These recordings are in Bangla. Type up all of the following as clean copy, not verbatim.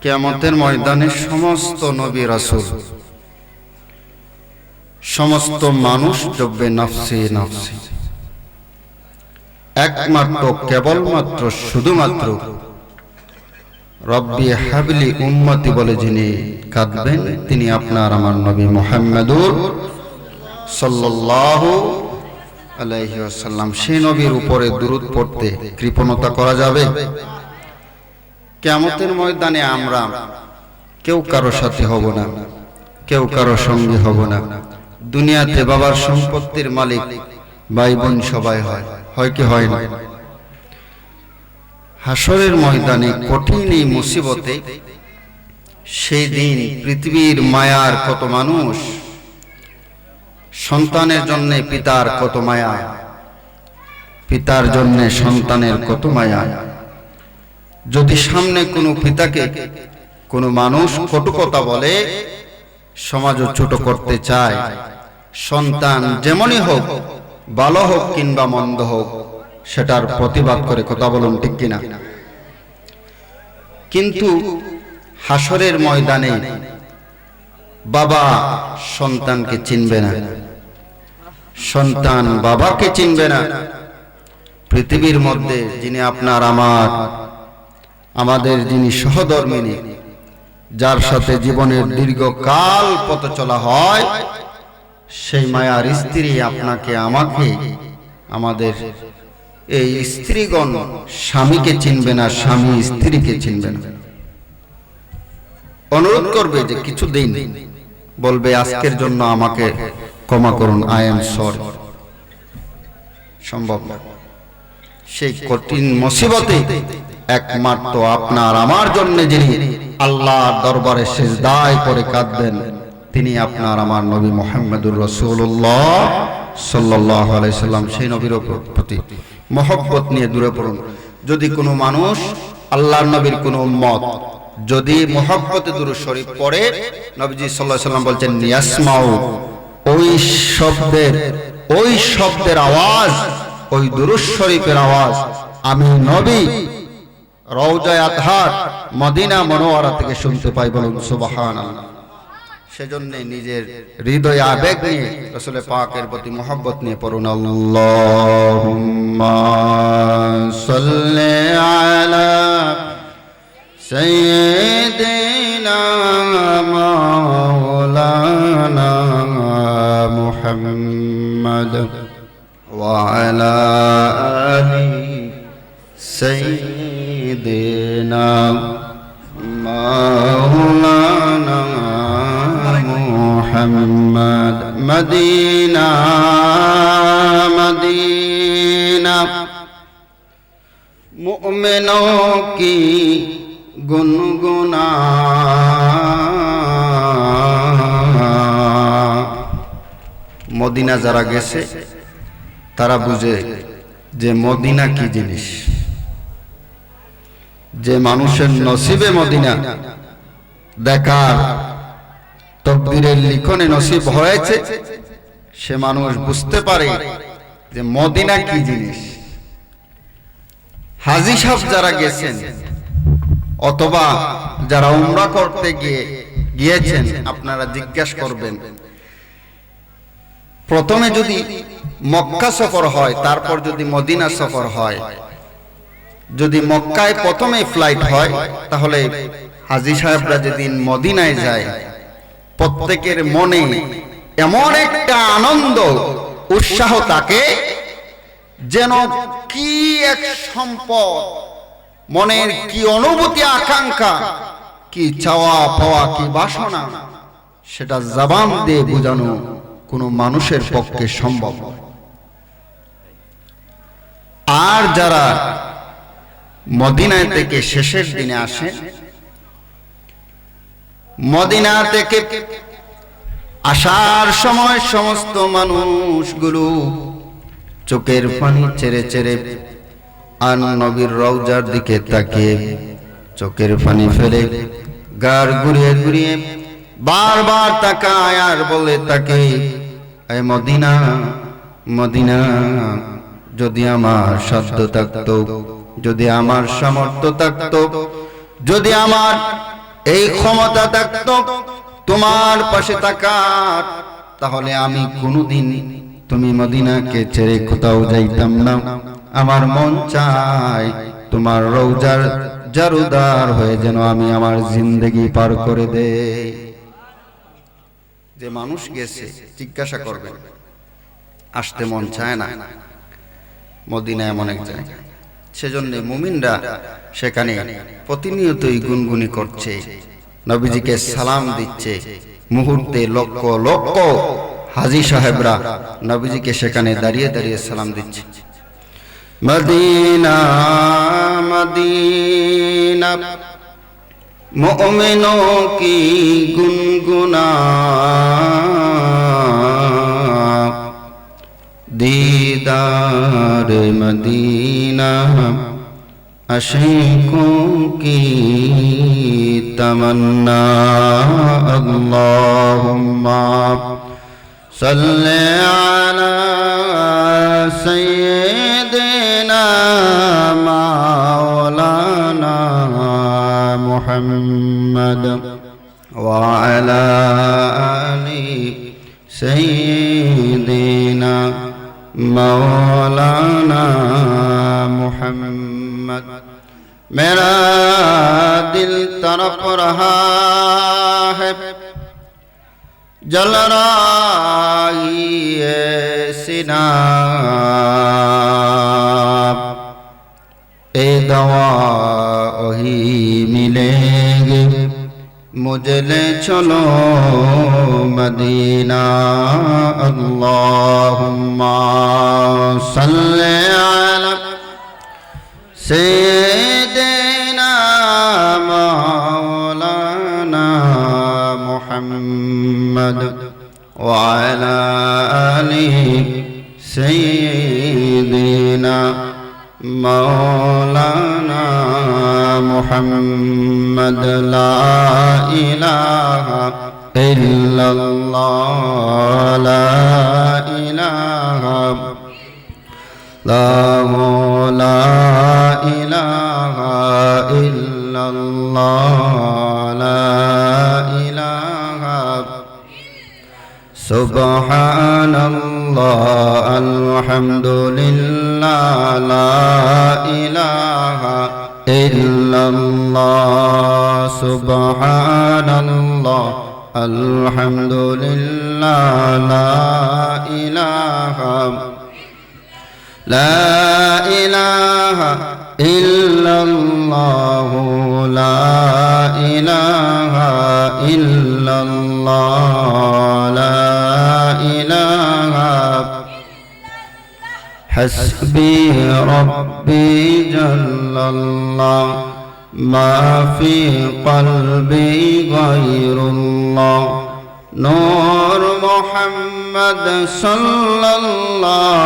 কিয়ামতের ময়দানে সমস্ত নবী রাসূল সমস্ত মানুষ ডুববে নফসি নফসি, একমাত্র কেবলমাত্র শুধুমাত্র রব্বি হাবলি উম্মতি বলে যিনি কাঁদবেন তিনি আপনার আমার নবী মুহাম্মদুর সাল্লাল্লাহু আলাইহি ওয়াসাল্লাম। সেই নবীর উপরে দুরূদ পড়তে কৃপণতা করা যাবে? কিয়ামতের ময়দানে আমরা কেউ কারো সাথী হব না, কেউ কারো সঙ্গী হব না। দুনিয়াতে বাবার সম্পত্তির মালিক ভাই বোন সবাই হয়, হয় কি হয় না? হাসরের ময়দানে কঠিন এই মুসিবতে সেই দিন পৃথিবীর মায়ার কত মানুষ, সন্তানের জন্য পিতার কত মায়া, পিতার জন্য সন্তানের কত মায়া। যদি সামনে কোনো পিতাকে কোনো মানুষ কটু কথা বলে, সমাজও ছোট করতে চায়, সন্তান যেমনই হোক, ভালো হোক কিংবা মন্দ হোক, সেটার প্রতিবাদ করে কথা বলুন, ঠিক কিনা? কিন্তু হাসরের ময়দানে বাবা সন্তানকে চিনবে না, সন্তান বাবাকে চিনবে না। পৃথিবীর মধ্যে যিনি আপনার আমাদের যিনি সহধর্মিনী, যার সাথে জীবনের দীর্ঘকাল পথ চলা হয়, সেই মায়ার স্ত্রী আপনাকে আমাকে, আমাদের এই স্ত্রীগণ স্বামীকে চিনবে না, স্বামী স্ত্রীকে চিনবে না। অনুরোধ করবে যে কিছু দিন, বলবে আজকের জন্য আমাকে ক্ষমা করুন, আই এম সরি। সম্ভব না। সেই কঠিন মুসিবতে একমাত্র আপনার আমার জন্য যিনি আল্লাহর দরবারে সিজদায় করে কাঁদবেন তিনি আপনার আমার নবী মুহাম্মদুর রাসূলুল্লাহ সাল্লাল্লাহু আলাইহি সাল্লাম। সেই নবীর প্রতি মহব্বত নিয়ে দূরে পড়ুন। যদি কোনো মানুষ আল্লাহর নবীর কোনো উম্মত যদি মহব্বতে দুরূদ শরীফ পড়ে, নবীজি সাল্লাল্লাহু আলাইহি সাল্লাম বলছেন ইয়াসমাউ, ওই শব্দের আওয়াজ, ওই দুরূদ শরীফের আওয়াজ আমি নবী রওজায়ে আতহার মদিনা মুনাওয়ারা থেকে শুনতে পাই। বলুন সুবহানাল্লাহ। সেজন্য নিজের হৃদয়ে আবেগ নিয়ে রাসূল পাকের প্রতি মহব্বত নিয়ে পড়ুন আল্লাহুম্মা সাল্লি আলা সাইয়্যিদিনা মাওলানা মুহাম্মদ ওয়া আলা আলি সাইয়্যিদিনা মাওলানা মুহাম্মদ। মদিনা মদিনা মুমিনোं की गुनगुना, মদিনা যারা গেছে তারা বুঝে যে মদিনা কি জিনিস। যে মানুষের নসিবে মদিনা দেখার তকদিরের লিখনে নসিব হয়েছে, সে মানুষ বুঝতে পারে যে মদিনা কি জিনিস। হাজী সাহেব যারা গেছেন অথবা যারা উমরা করতে গিয়েছেন, আপনারা জিজ্ঞাসা করবেন, প্রথমে যদি মক্কা সফর হয়, তারপর যদি মদিনা সফর হয়, যদি মক্কায় প্রথমে ফ্লাইট হয়, তাহলে হাজী সাহেবরা যেদিন মদিনায় যায় প্রত্যেকের মনে এমন একটা আনন্দ উৎসাহ থাকে যেন কি এক সম্পদ, মনের কি অনুভূতি আকাঙ্ক্ষা, কি চাওয়া পাওয়া, কি বাসনা, সেটা জবান দিয়ে বোঝানো কোনো মানুষের পক্ষে সম্ভব। আর যারা মদিনা থেকে শেষের দিনে আসে, মদিনা থেকে আসার সময় সমস্ত মানুষগুলো চোখের পানি ছেড়ে ছেড়ে আর নবীর রওজার দিকে তাকিয়ে চোখের পানি ফেলে গাড় ঘুরিয়ে ঘুরিয়ে বারবার তাকায় আর বলে তাকে, এই মদিনা মদিনা, যদি আমার সাধ্য থাকতো, যদি আমার সামর্থ্য থাকতো, যদি আমার এই ক্ষমতা থাকতো তোমার পাশে থাকার, তাহলে আমি কোনোদিন তুমি মদিনাকে ছেড়ে কোথাও যাইতাম না। আমার মন চায় তোমার রওজার জারুদার হয়ে যেন আমি আমার জিন্দেগি পার করে দেই। যে মানুষ গেছে জিজ্ঞাসা করবেন, আসতে মন চায় না। মদিনা এমন এক জায়গা, সেজন্য মুমিনরা সেখানে প্রতিনিয়তই গুনগুনি করছে, নবীজিকে সালাম দিচ্ছে। মুহূর্তে লক্ষ লক্ষ হাজী সাহেবরা নবীজিকে সেখানে দাঁড়িয়ে দাঁড়িয়ে সালাম দিচ্ছে। মদিনা মদিনা মুমিনোं की गुनगुना, दीदार मदीना आशिकों की तमन्ना। अल्लाहुम्मा सल्ले अला सय्यिदिना मौलाना मुहम्मद व अला आलि सय्यिदिना मौलाना मुहम्मद। मेरा दिल तड़प रहा है, जल रही है सीना, ए दवा वही मिलेंगे मुझे ले चलो मदीना। अल्लाहुम्मा सल्ले अला सय्यिदिना मौलाना मुहम्मद व अला आलि सय्यिदिना मौलाना मुहम्मद। ला इलाहा इल्लल्लाह, ला इलाहा ला इलाहा इल्लल्लाह, ला इलाहा। सुब्हानल्लाह अल्हम्दुलिल्लाह, ला इलाहा इल्लल्लाह। सुब्हानल्लाह अल्हम्दुलिल्लाह, ला इलाहा ला इलाहा इल्लल्लाह, ला इलाहा इल्लल्लाह, ला इलाहा। हस्बी रब्बी जल्लल्लाह, मा फी क़ल्बी गैरुल्लाह। नूर मुहम्मद सल्लल्लाह,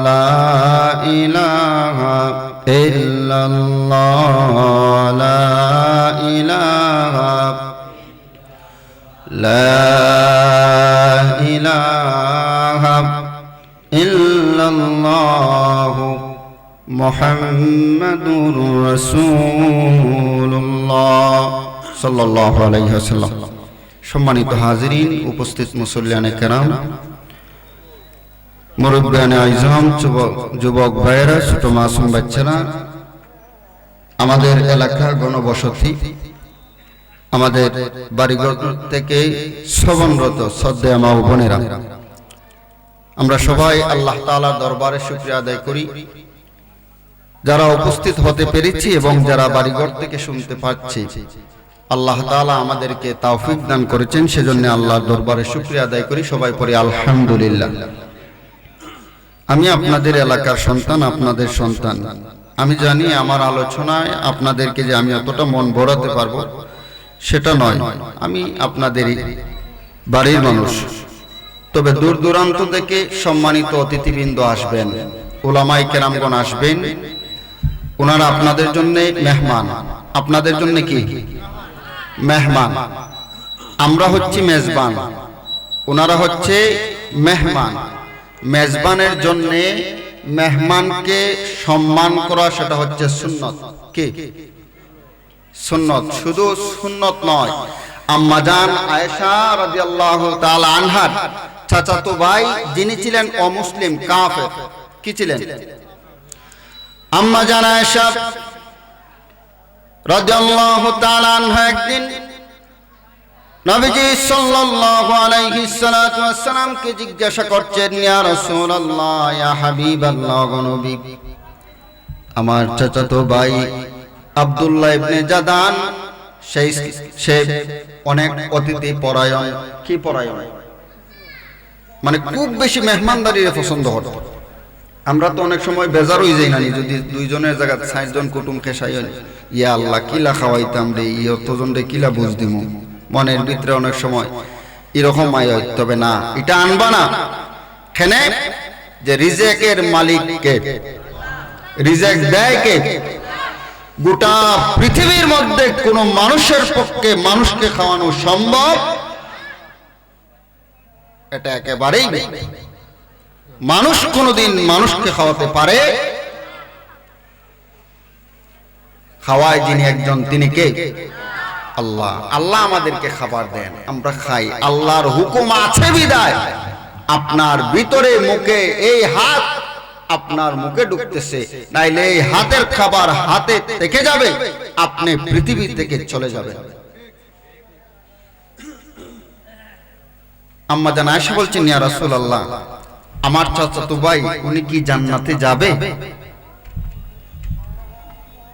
ला इलाहा इल्लल्लाह, ला इलाहा ला इलाहा इल्लल्लाह मुहम्मदुर রাসূলুল্লাহ সাল্লাল্লাহু আলাইহি ওয়াসাল্লাম। সম্মানিত হাজিরিন, উপস্থিত মুসল্লিয়ানে কেরাম, মুরব্বিয়ানে আইজাম, যুবক ভাইয়েরা, ছোট মাসুম বাচ্চারা, আমাদের এলাকার গণবসতি, আমাদের বাড়িঘর থেকে শ্রবণরত শ্রদ্ধেয় মা ও বোনেরা, আমরা সবাই আল্লাহ তাআলার দরবারে শুকরিয়া আদায় করি, যারা উপস্থিত হতে পেরেছি এবং যারা বাড়িঘর থেকে শুনতে পাচ্ছি। আল্লাহ তাআলা আমাদেরকে তৌফিক দান করেছেন, সেজন্য আল্লাহর দরবারে শুকরিয়া আদায় করি। সবাই পড়ি আলহামদুলিল্লাহ। আমি আপনাদের এলাকার সন্তান, আপনাদের সন্তান। আমি জানি আমার আলোচনায় আপনাদেরকে যে আমি এতটা মন ভরাতে পারবো সেটা নয়। আমি আপনাদেরই বাড়ির মানুষ। তবে দূর দূরান্ত থেকে সম্মানিত অতিথিবৃন্দ আসবেন, উলামায়ে কেরামগণ আসবেন, ওনারা আপনাদের জন্য মেহমান। আপনাদের জন্য কি মেহমান? আমরা হচ্ছি মেজবান, ওনারা হচ্ছে মেহমান। মেজবানের জন্য মেহমানকে সম্মান করা সেটা হচ্ছে সুন্নত। কি সুন্নত, শুধু সুন্নত নয়, আম্মা জান আয়েশা রাদিয়াল্লাহু তাআলা আনহার চাচাতো ভাই যিনি ছিলেন অমুসলিম কাফের, কি ছিলেন? আম্মা জান আয়েশা রাদিয়াল্লাহু তাআলা আনহা একদিন নবীজি সাল্লাল্লাহু আলাইহি সাল্লাতু ওয়াসসালাম কে জিজ্ঞাসা করছেন, ইয়া রাসূলুল্লাহ, ইয়া হাবিবাল্লাহ, গো নবী, আমার চাচাতো ভাই আব্দুল্লাহ ইবনে জাদান সে অনেক অতিথি পরায়ণ, কি পরায়ণ মানে খুব বেশি মেহমানদারির পছন্দ করে। আমরা তো অনেক সময় বেজার হয়ে যাই না, যদি দুইজনের জায়গায় ৬০ জন কুটুম খেসাই, ইয়া আল্লাহ কিলা খাওয়াইতাম রে, অতজন রে কিলা বুঝ দিমু, মনের ভিতরে অনেক সময় এরকম আয়। তবে না, এটা আনবা না কেনে যে রিজেকের মালিক কে, রিজেক দেয় কে? গোটা পৃথিবীর মধ্যে কোন মানুষের পক্ষে মানুষকে খাওয়ানো সম্ভব এটা একেবারেই নেই। মানুষ কোনদিন মানুষকে খাওয়াতে পারে? খাওয়ায় যিনি একজন, তিনি কে? আল্লাহ। আল্লাহ আমাদেরকে খাবার দেন, আমরা খাই, আল্লাহর হুকুম আছে বিদায়। আপনার ভিতরে মুখে এই হাত আপনার মুখে ঢুকতেছে, নাইলে এই হাতের খাবার হাতে থেকে যাবে, আপনি পৃথিবী থেকে চলে যাবেন। আম্মা জান আয়েশা বলছেন, ইয়া রাসূলুল্লাহ, আমার চাচাতো ভাই উনি কি জান্নাতে যাবে?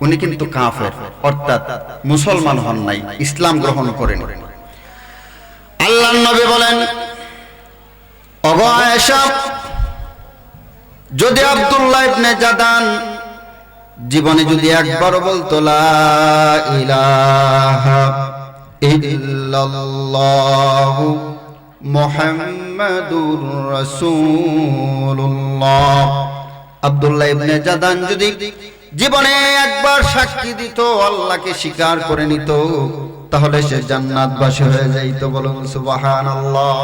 উনি কিন্তু কাফের, অর্থাৎ মুসলমান হন নাই, ইসলাম গ্রহণ করেন। আল্লাহর নবী বলেন, ওগো আয়েশা, যদি আব্দুল্লাহ ইবনে জাদান জীবনে যদি একবার বলতো লা ইলাহা ইল্লাল্লাহু মুহাম্মাদুর রাসূলুল্লাহ, আব্দুল্লাহ ইবনে জাদান যদি জীবনে একবার সাক্ষী দিত, আল্লাহকে স্বীকার করে নিত, তাহলে সে জান্নাতবাসী হয়ে যাইত। বলুন সুবহানাল্লাহ।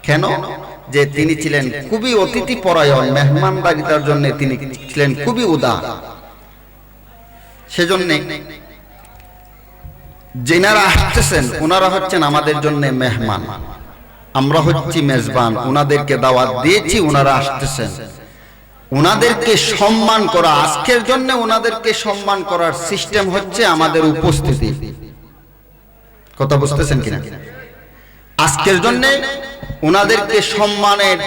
কেন? যে তিনি ছিলেন খুবই অতিথি পরায়ণ, মেহমানদারিতার জন্য তিনি ছিলেন খুবই উদার। সেজন্য যিনারা আসতেছেন ওনারা হচ্ছেন আমাদের জন্য মেহমান, আমরা হচ্ছি মেজবান। ওনাদেরকে দাওয়াত দিয়েছি, ওনারা আসতেছেন, ওনাদেরকে সম্মান করা। আজকের জন্য ওনাদেরকে সম্মান করার সিস্টেম হচ্ছে আমাদের উপস্থিতি। কথা বুঝতেছেন কিনা? আজকের জন্য ওনাদেরকে সম্মানের,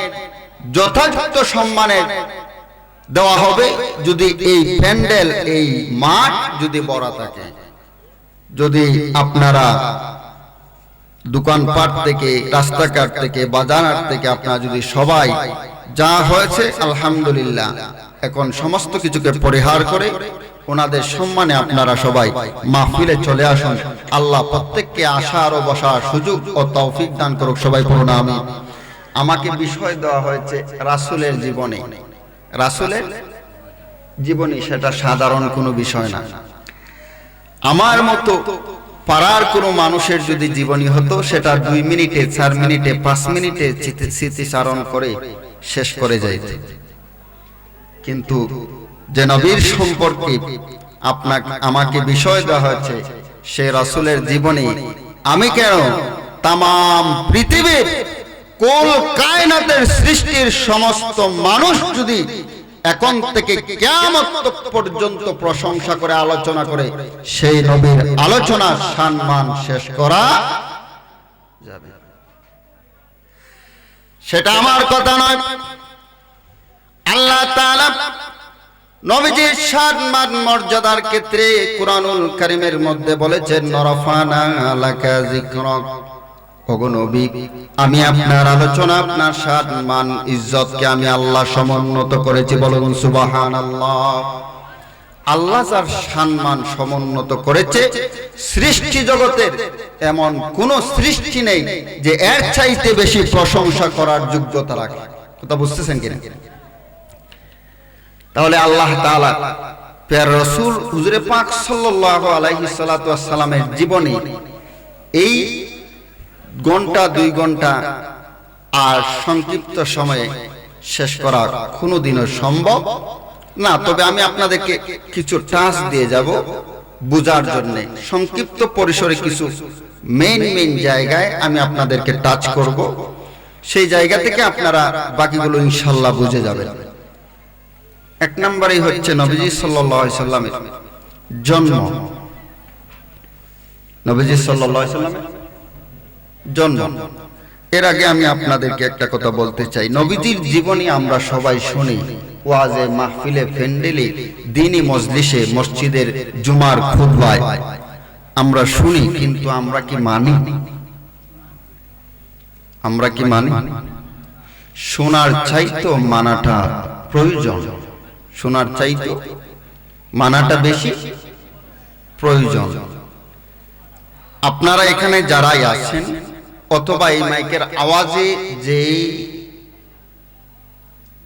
যথাযথ সম্মানের দেওয়া হবে যদি এই প্যান্ডেল, এই মাঠ যদি বড় থাকে। যদি আপনারা দোকানপাট থেকে, রাস্তাঘাট থেকে, বাজার থেকে আপনারা যদি সবাই যা হয়েছে আলহামদুলিল্লাহ, এখন সমস্ত কিছুকে পরিহার করে ওনাদের সম্মানে আপনারা সবাই মাহফিলে চলে আসুন। আল্লাহ প্রত্যেককে আসার ও বসার সুযোগ ও তৌফিক দান করুক। সবাই পড়ুন আমিন। আমাকে বিষয় দেওয়া হয়েছে রাসূলের জীবনী। রাসূলের জীবনী সেটা সাধারণ কোনো বিষয় না। আমার মতো পাড়ার কোনো মানুষের যদি জীবনী হতো, সেটা 2 মিনিটে, 4 মিনিটে, 5 মিনিটে স্মৃতিচারণ করে শেষ করে যাইত। কিন্তু যে নবীর সম্পর্কে আমাকে বিষয় দেওয়া হয়েছে, সে রাসূলের জীবনী, আমি কেন তামাম পৃথিবীর কুল কায়নাতের সৃষ্টির সমস্ত মানুষ যদি এখন থেকে কিয়ামত পর্যন্ত প্রশংসা করে, আলোচনা করে, সেই নবীর আলোচনা সম্মান শেষ করা যাবে। সেটা আমার কথা নয়। আল্লাহ তাআলা নবীজির সম্মান মর্যাদার ক্ষেত্রে কুরআনুল কারীমের মধ্যে বলেছেন, নরফানা লাকা যিকরাক, ওগো নবী, আমি আপনার আলোচনা, আপনার সম্মান ইজ্জতকে আমি আল্লাহ সমুন্নত করেছি। বলুন সুবহানাল্লাহ। আল্লাহ যার সম্মান সমুন্নত করেছে, সৃষ্টি জগতের এমন কোন সৃষ্টি নেই যে এর চাইতে বেশি প্রশংসা করার যোগ্যতা রাখে। কথা বুঝতেছেন কিনা? তাহলে আল্লাহ তাআলা প্যার রাসূল হুজুরে পাক সাল্লাল্লাহু আলাইহি সাল্লাতু ওয়াস সালামের জীবনী এই ঘন্টা 2 ঘন্টা আর সংক্ষিপ্ত সময়ে শেষ করা কোনোদিনও সম্ভব না। তবে আমি আপনাদেরকে কিছু টাচ দিয়ে যাব, বোঝার জন্য সংক্ষিপ্ত পরিসরে কিছু মেইন জায়গায় আমি আপনাদেরকে টাচ করব, সেই জায়গা থেকে আপনারা বাকিগুলো ইনশাআল্লাহ বুঝে যাবেন। এক নম্বরেই হচ্ছে নবীজি সাল্লাল্লাহু আলাইহি সাল্লামের জন্ম। নবীজি সাল্লাল্লাহু আলাইহি সাল্লামের জন্ম। এর আগে আমি আপনাদেরকে একটা কথা বলতে চাই, নবীজির জীবনী আমরা সবাই শুনি, ওয়াজে, মাহফিলে, প্যান্ডেলে, দ্বীনি মজলিসে, মসজিদের জুমার খুতবায় আমরা শুনি, কিন্তু আমরা কি মানি? আমরা কি মানি? শোনার চাইতো মানাটা প্রয়োজন, শোনার চাইতো মানাটা বেশি প্রয়োজন। আপনারা এখানে যারাই আছেন অথবা এই মাইকের আওয়াজে যে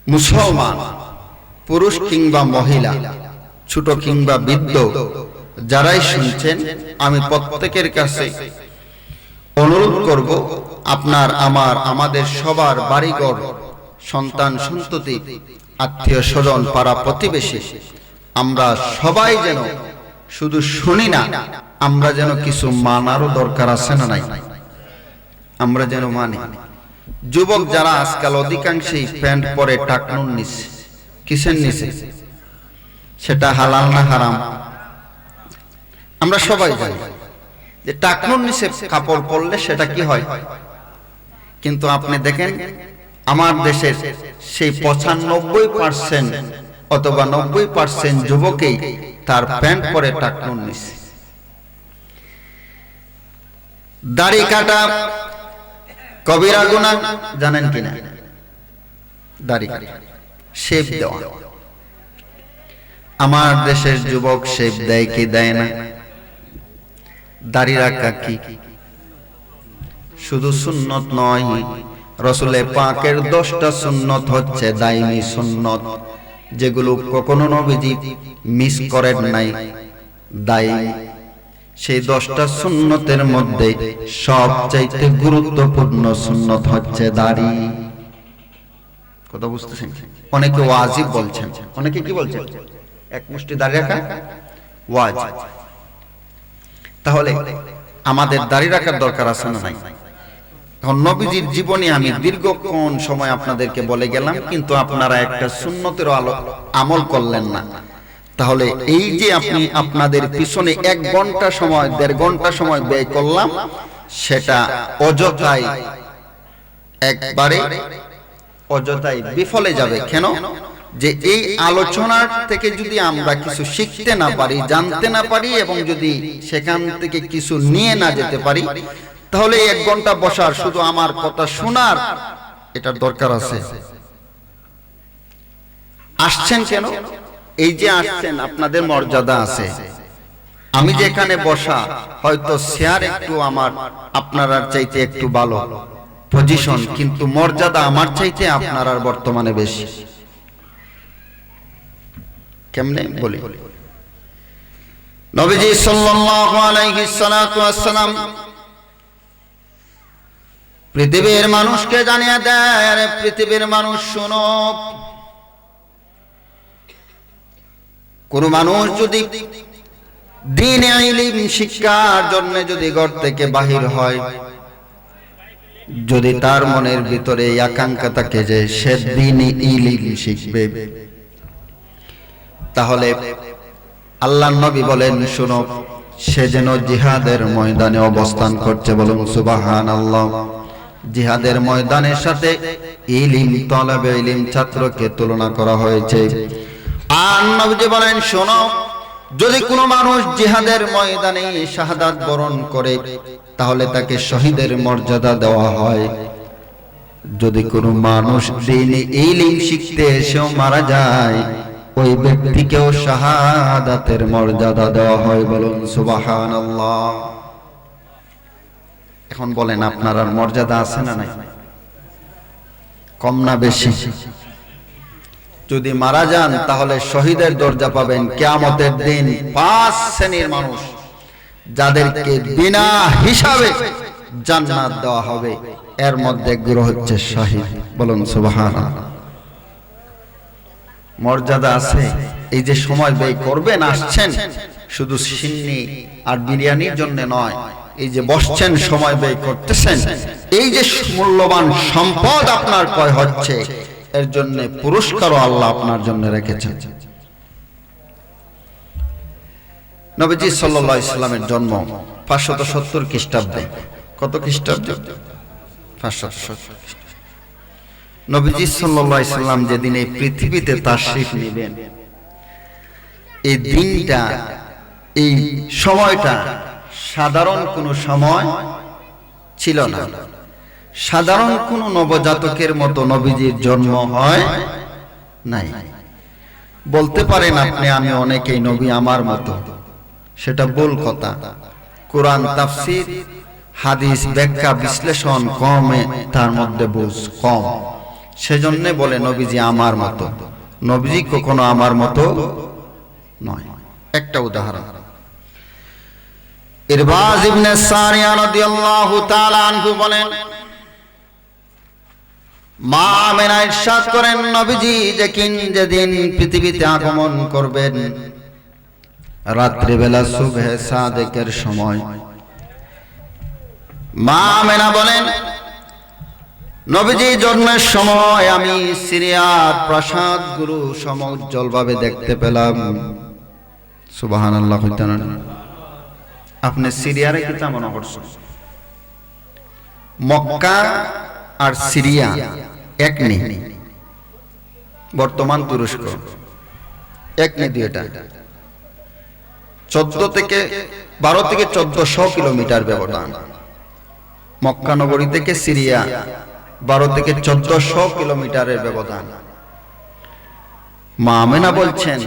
মুসলমান পুরুষ কিংবা মহিলা, ছোট কিংবা বৃদ্ধ, যারাই শুনছেন, আমি প্রত্যেকের কাছে অনুরোধ করব, আপনার, আমার, আমাদের সবার বাড়িঘর, সন্তান সন্ততি, আত্মীয় স্বজন, পাড়া প্রতিবেশী, আমরা সবাই যেন শুধু শুনি না, আমরা যেন কিছু মানারও দরকার আছে না নাই? আমরা যেন মানি। যুবক যারা আজকাল অধিকাংশই প্যান্ট পরে টাকনুন নিছে, কিসের নিছে? সেটা হালাল না হারাম? আমরা সবাই জানি যে টাকনুন নিচে কাপড় পরলে সেটা কি হয়, কিন্তু আপনি দেখেন আমার দেশের সেই 95% অথবা 90% যুবকেই তার প্যান্ট পরে টাকনুন নিছে। দাড়ি কাটা কবিরা গুনাহ, জানেন কিনা? দাড়ি কাটা, শেভ দেওয়া। আমার দেশের যুবক শেভ দেয় কি দেয় না? দাড়ি রাখা কি শুধু সুন্নত নয়, রাসূলে পাকের 10টা সুন্নত হচ্ছে দাইমি সুন্নত, যেগুলো কখনো নবীজি মিস করেন নাই, দাইমি। সেই 10টা সুন্নতের মধ্যে সবচাইতে গুরুত্বপূর্ণ সুন্নত হচ্ছে দাড়ি। কথা বুঝতেছেন? অনেকে ওয়াজিব বলছেন, অনেকে কি বলছেন? এক মুষ্টি দাড়ি রাখা ওয়াজিব। তাহলে আমাদের দাড়ি রাখার দরকার আছে না নাই? এখন নবীজির জীবনে আমি দীর্ঘক্ষণ সময় আপনাদেরকে বলে গেলাম, কিন্তু আপনারা একটা সুন্নতের আমল করলেন না। তাহলে এই যে আপনি আপনাদের পিছনে 1 ঘন্টা সময়, 1.5 ঘন্টা সময় ব্যয় করলাম, সেটা অযথাই, একবারে অযথাই বিফলে যাবে। কেন? যে এই আলোচনার থেকে যদি আমরা কিছু শিখতে না পারি, জানতে না পারি, এবং যদি সেখান থেকে কিছু নিয়ে না যেতে পারি, তাহলে 1 ঘন্টা বসার, শুধু আমার কথা শোনার এটার দরকার আছে? আসছেন কেন? এই যে আসছেন, আপনাদের মর্যাদা আছে। আমি যেখানে বসা, হয়তো শেয়ার একটু আমার আপনার চাইতে একটু ভালো পজিশন, কিন্তু মর্যাদা আমার চাইতে আপনার আর বর্তমানে বেশি। কেমনে বলি? নবীজি সাল্লাল্লাহু আলাইহি সাল্লাম পৃথিবীর মানুষকে জানিয়ে দেয়, আরে পৃথিবীর মানুষ শোনো, কোন মানুষ যদি দ্বীনে ইলম শিক্ষার জন্য যদি ঘর থেকে বাহির হয়, যদি তার মনের ভিতরে এই আকাঙ্ক্ষা থাকে যে সে দ্বীনে ইলম শিখবে, তাহলে আল্লাহর নবী বলেন, শোনো, সে যেন জিহাদের ময়দানে অবস্থান করছে। বলুন সুবহানাল্লাহ। জিহাদের ময়দানের সাথে ইলম তলবে ইলম ছাত্রকে তুলনা করা হয়েছে। আর নবীজি বলেন, শোনো, যদি কোনো মানুষ জিহাদের ময়দানে শাহাদাত বরণ করে, তাহলে তাকে শহীদের মর্যাদা দেওয়া হয়। যদি কোনো মানুষ দ্বীনে ইলম শিখতে এসেও মারা যায়, ওই ব্যক্তিকেও শাহাদাতের মর্যাদা দেওয়া হয়। বলুন সুবহানাল্লাহ। এখন বলেন, আপনার আর মর্যাদা আছে না নাই? কম না বেশি? যদি মারা যান, তাহলে শহীদের দরজা পাবেন কিয়ামতের দিন। 5 শ্রেণীর মানুষ, যাদেরকে বিনা হিসাবে জান্নাত দেওয়া হবে, এর মধ্যে গুরু হচ্ছে শহীদ। বলুন সুবহানাল্লাহ। মর্যাদা আছে। এই যে সময় ব্যয় করবেন, আসছেন, শুধু সিন্নি আর বিরিয়ানির জন্য নয়, এই যে বসছেন সময় ব্যয় করতেছেন, এই যে মূল্যবান সম্পদ আপনার ক্রয় হচ্ছে, এর জন্য পুরস্কারও আল্লাহ আপনার জন্য রেখেছেন। নবীজি সাল্লাল্লাহু আলাইহি সাল্লামের জন্ম 570 খ্রিস্টাব্দে। কত খ্রিস্টাব্দে? 570। নবীজি সাল্লাল্লাহু আলাইহি সাল্লাম যেদিন এই পৃথিবীতে তাশরীফ নেবেন, এই দিনটা, এই সময়টা সাধারণ কোনো সময় ছিল না। সাধারণ কোনো নবজাতকের মতো নবীজির জন্ম হয় নাই। বলতে পারেন আপনি আমি অনেকেই নবী আমার মতো, সেটা ভুল কথা। কোরআন তাফসীর, হাদিস ব্যাখ্যা বিশ্লেষণ কমে, তার মধ্যে বুঝ কম, সেজন্য বলে নবীজি আমার মতো। নবীজি কখনো আমার মতো নয়। একটা উদাহরণ, ইরবাজ ইবনে সারিয়া রাদিয়াল্লাহু তাআলা আনহু বলেন, মা আমেনা ইরশাদ করেন, নবীজি যেদিন পৃথিবীতে আগমন করবেন, রাত্রিবেলা সুবহে সাদেকের সময়, মা আমেনা বলেন, নবীজি জন্মের সময় আমি সিরিয়ার প্রাসাদ গুরু সমুজ্জ্বল ভাবে দেখতে পেলাম। সুবহানাল্লাহ। আপনি সিরিয়ারে কি মনে করছেন? মক্কা আর সিরিয়া এক নেই। বর্তমান তুরস্ক এক নেই, দুইটা। 12 থেকে 1400 কিলোমিটার ব্যবধান। মক্কা নগরী থেকে সিরিয়া 12 থেকে 1400 কিলোমিটারের ব্যবধান। মা আমেনা বলছেন,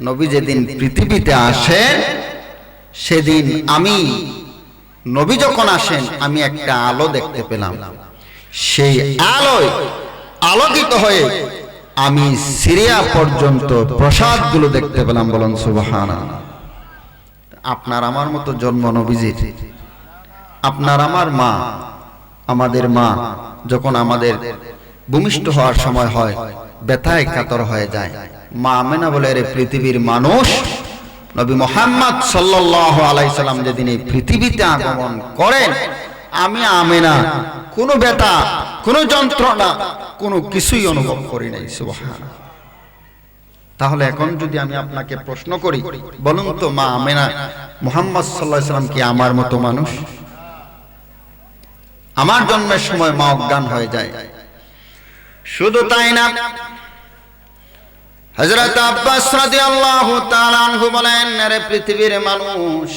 নবী যেদিন পৃথিবীতে আসেন, সেদিন আমি, নবী যখন আসেন, আমি একটা আলো দেখতে পেলাম। সেই আলোয় আলোকিত হয়ে আমি সিরিয়া পর্যন্ত প্রাসাদগুলো দেখতে পেলাম। বলুন সুবহানাল্লাহ। আপনার আমার মতো জন্ম নবীজির। আপনার আমার মা, আমাদের মা যখন আমাদের ভূমিষ্ঠ হওয়ার সময় হয়, ব্যথায় কাতর হয়ে যায়। মা আমেনা বলে, রে পৃথিবীর মানুষ, নবী মুহাম্মদ সাল্লাল্লাহু আলাইহি সাল্লাম যেদিন এই পৃথিবীতে আগমন করেন, আমি আমেনা কোনো ব্যথা, কোনো যন্ত্রণা, কোনো কিছুই অনুভব করি নাই। সুবহানাল্লাহ। তাহলে এখন যদি আমি আপনাকে প্রশ্ন করি, বলুন তো, মা আমেনা মুহাম্মদ সাল্লাল্লাহু আলাইহি সাল্লাম কি আমার মতো মানুষ? আমার জন্মের সময় মা অজ্ঞান হয়ে যায়। শুধু তাই না, হযরত আব্বাস রাদিয়াল্লাহু তাআলা আনহু বলেন, আরে পৃথিবীর মানুষ,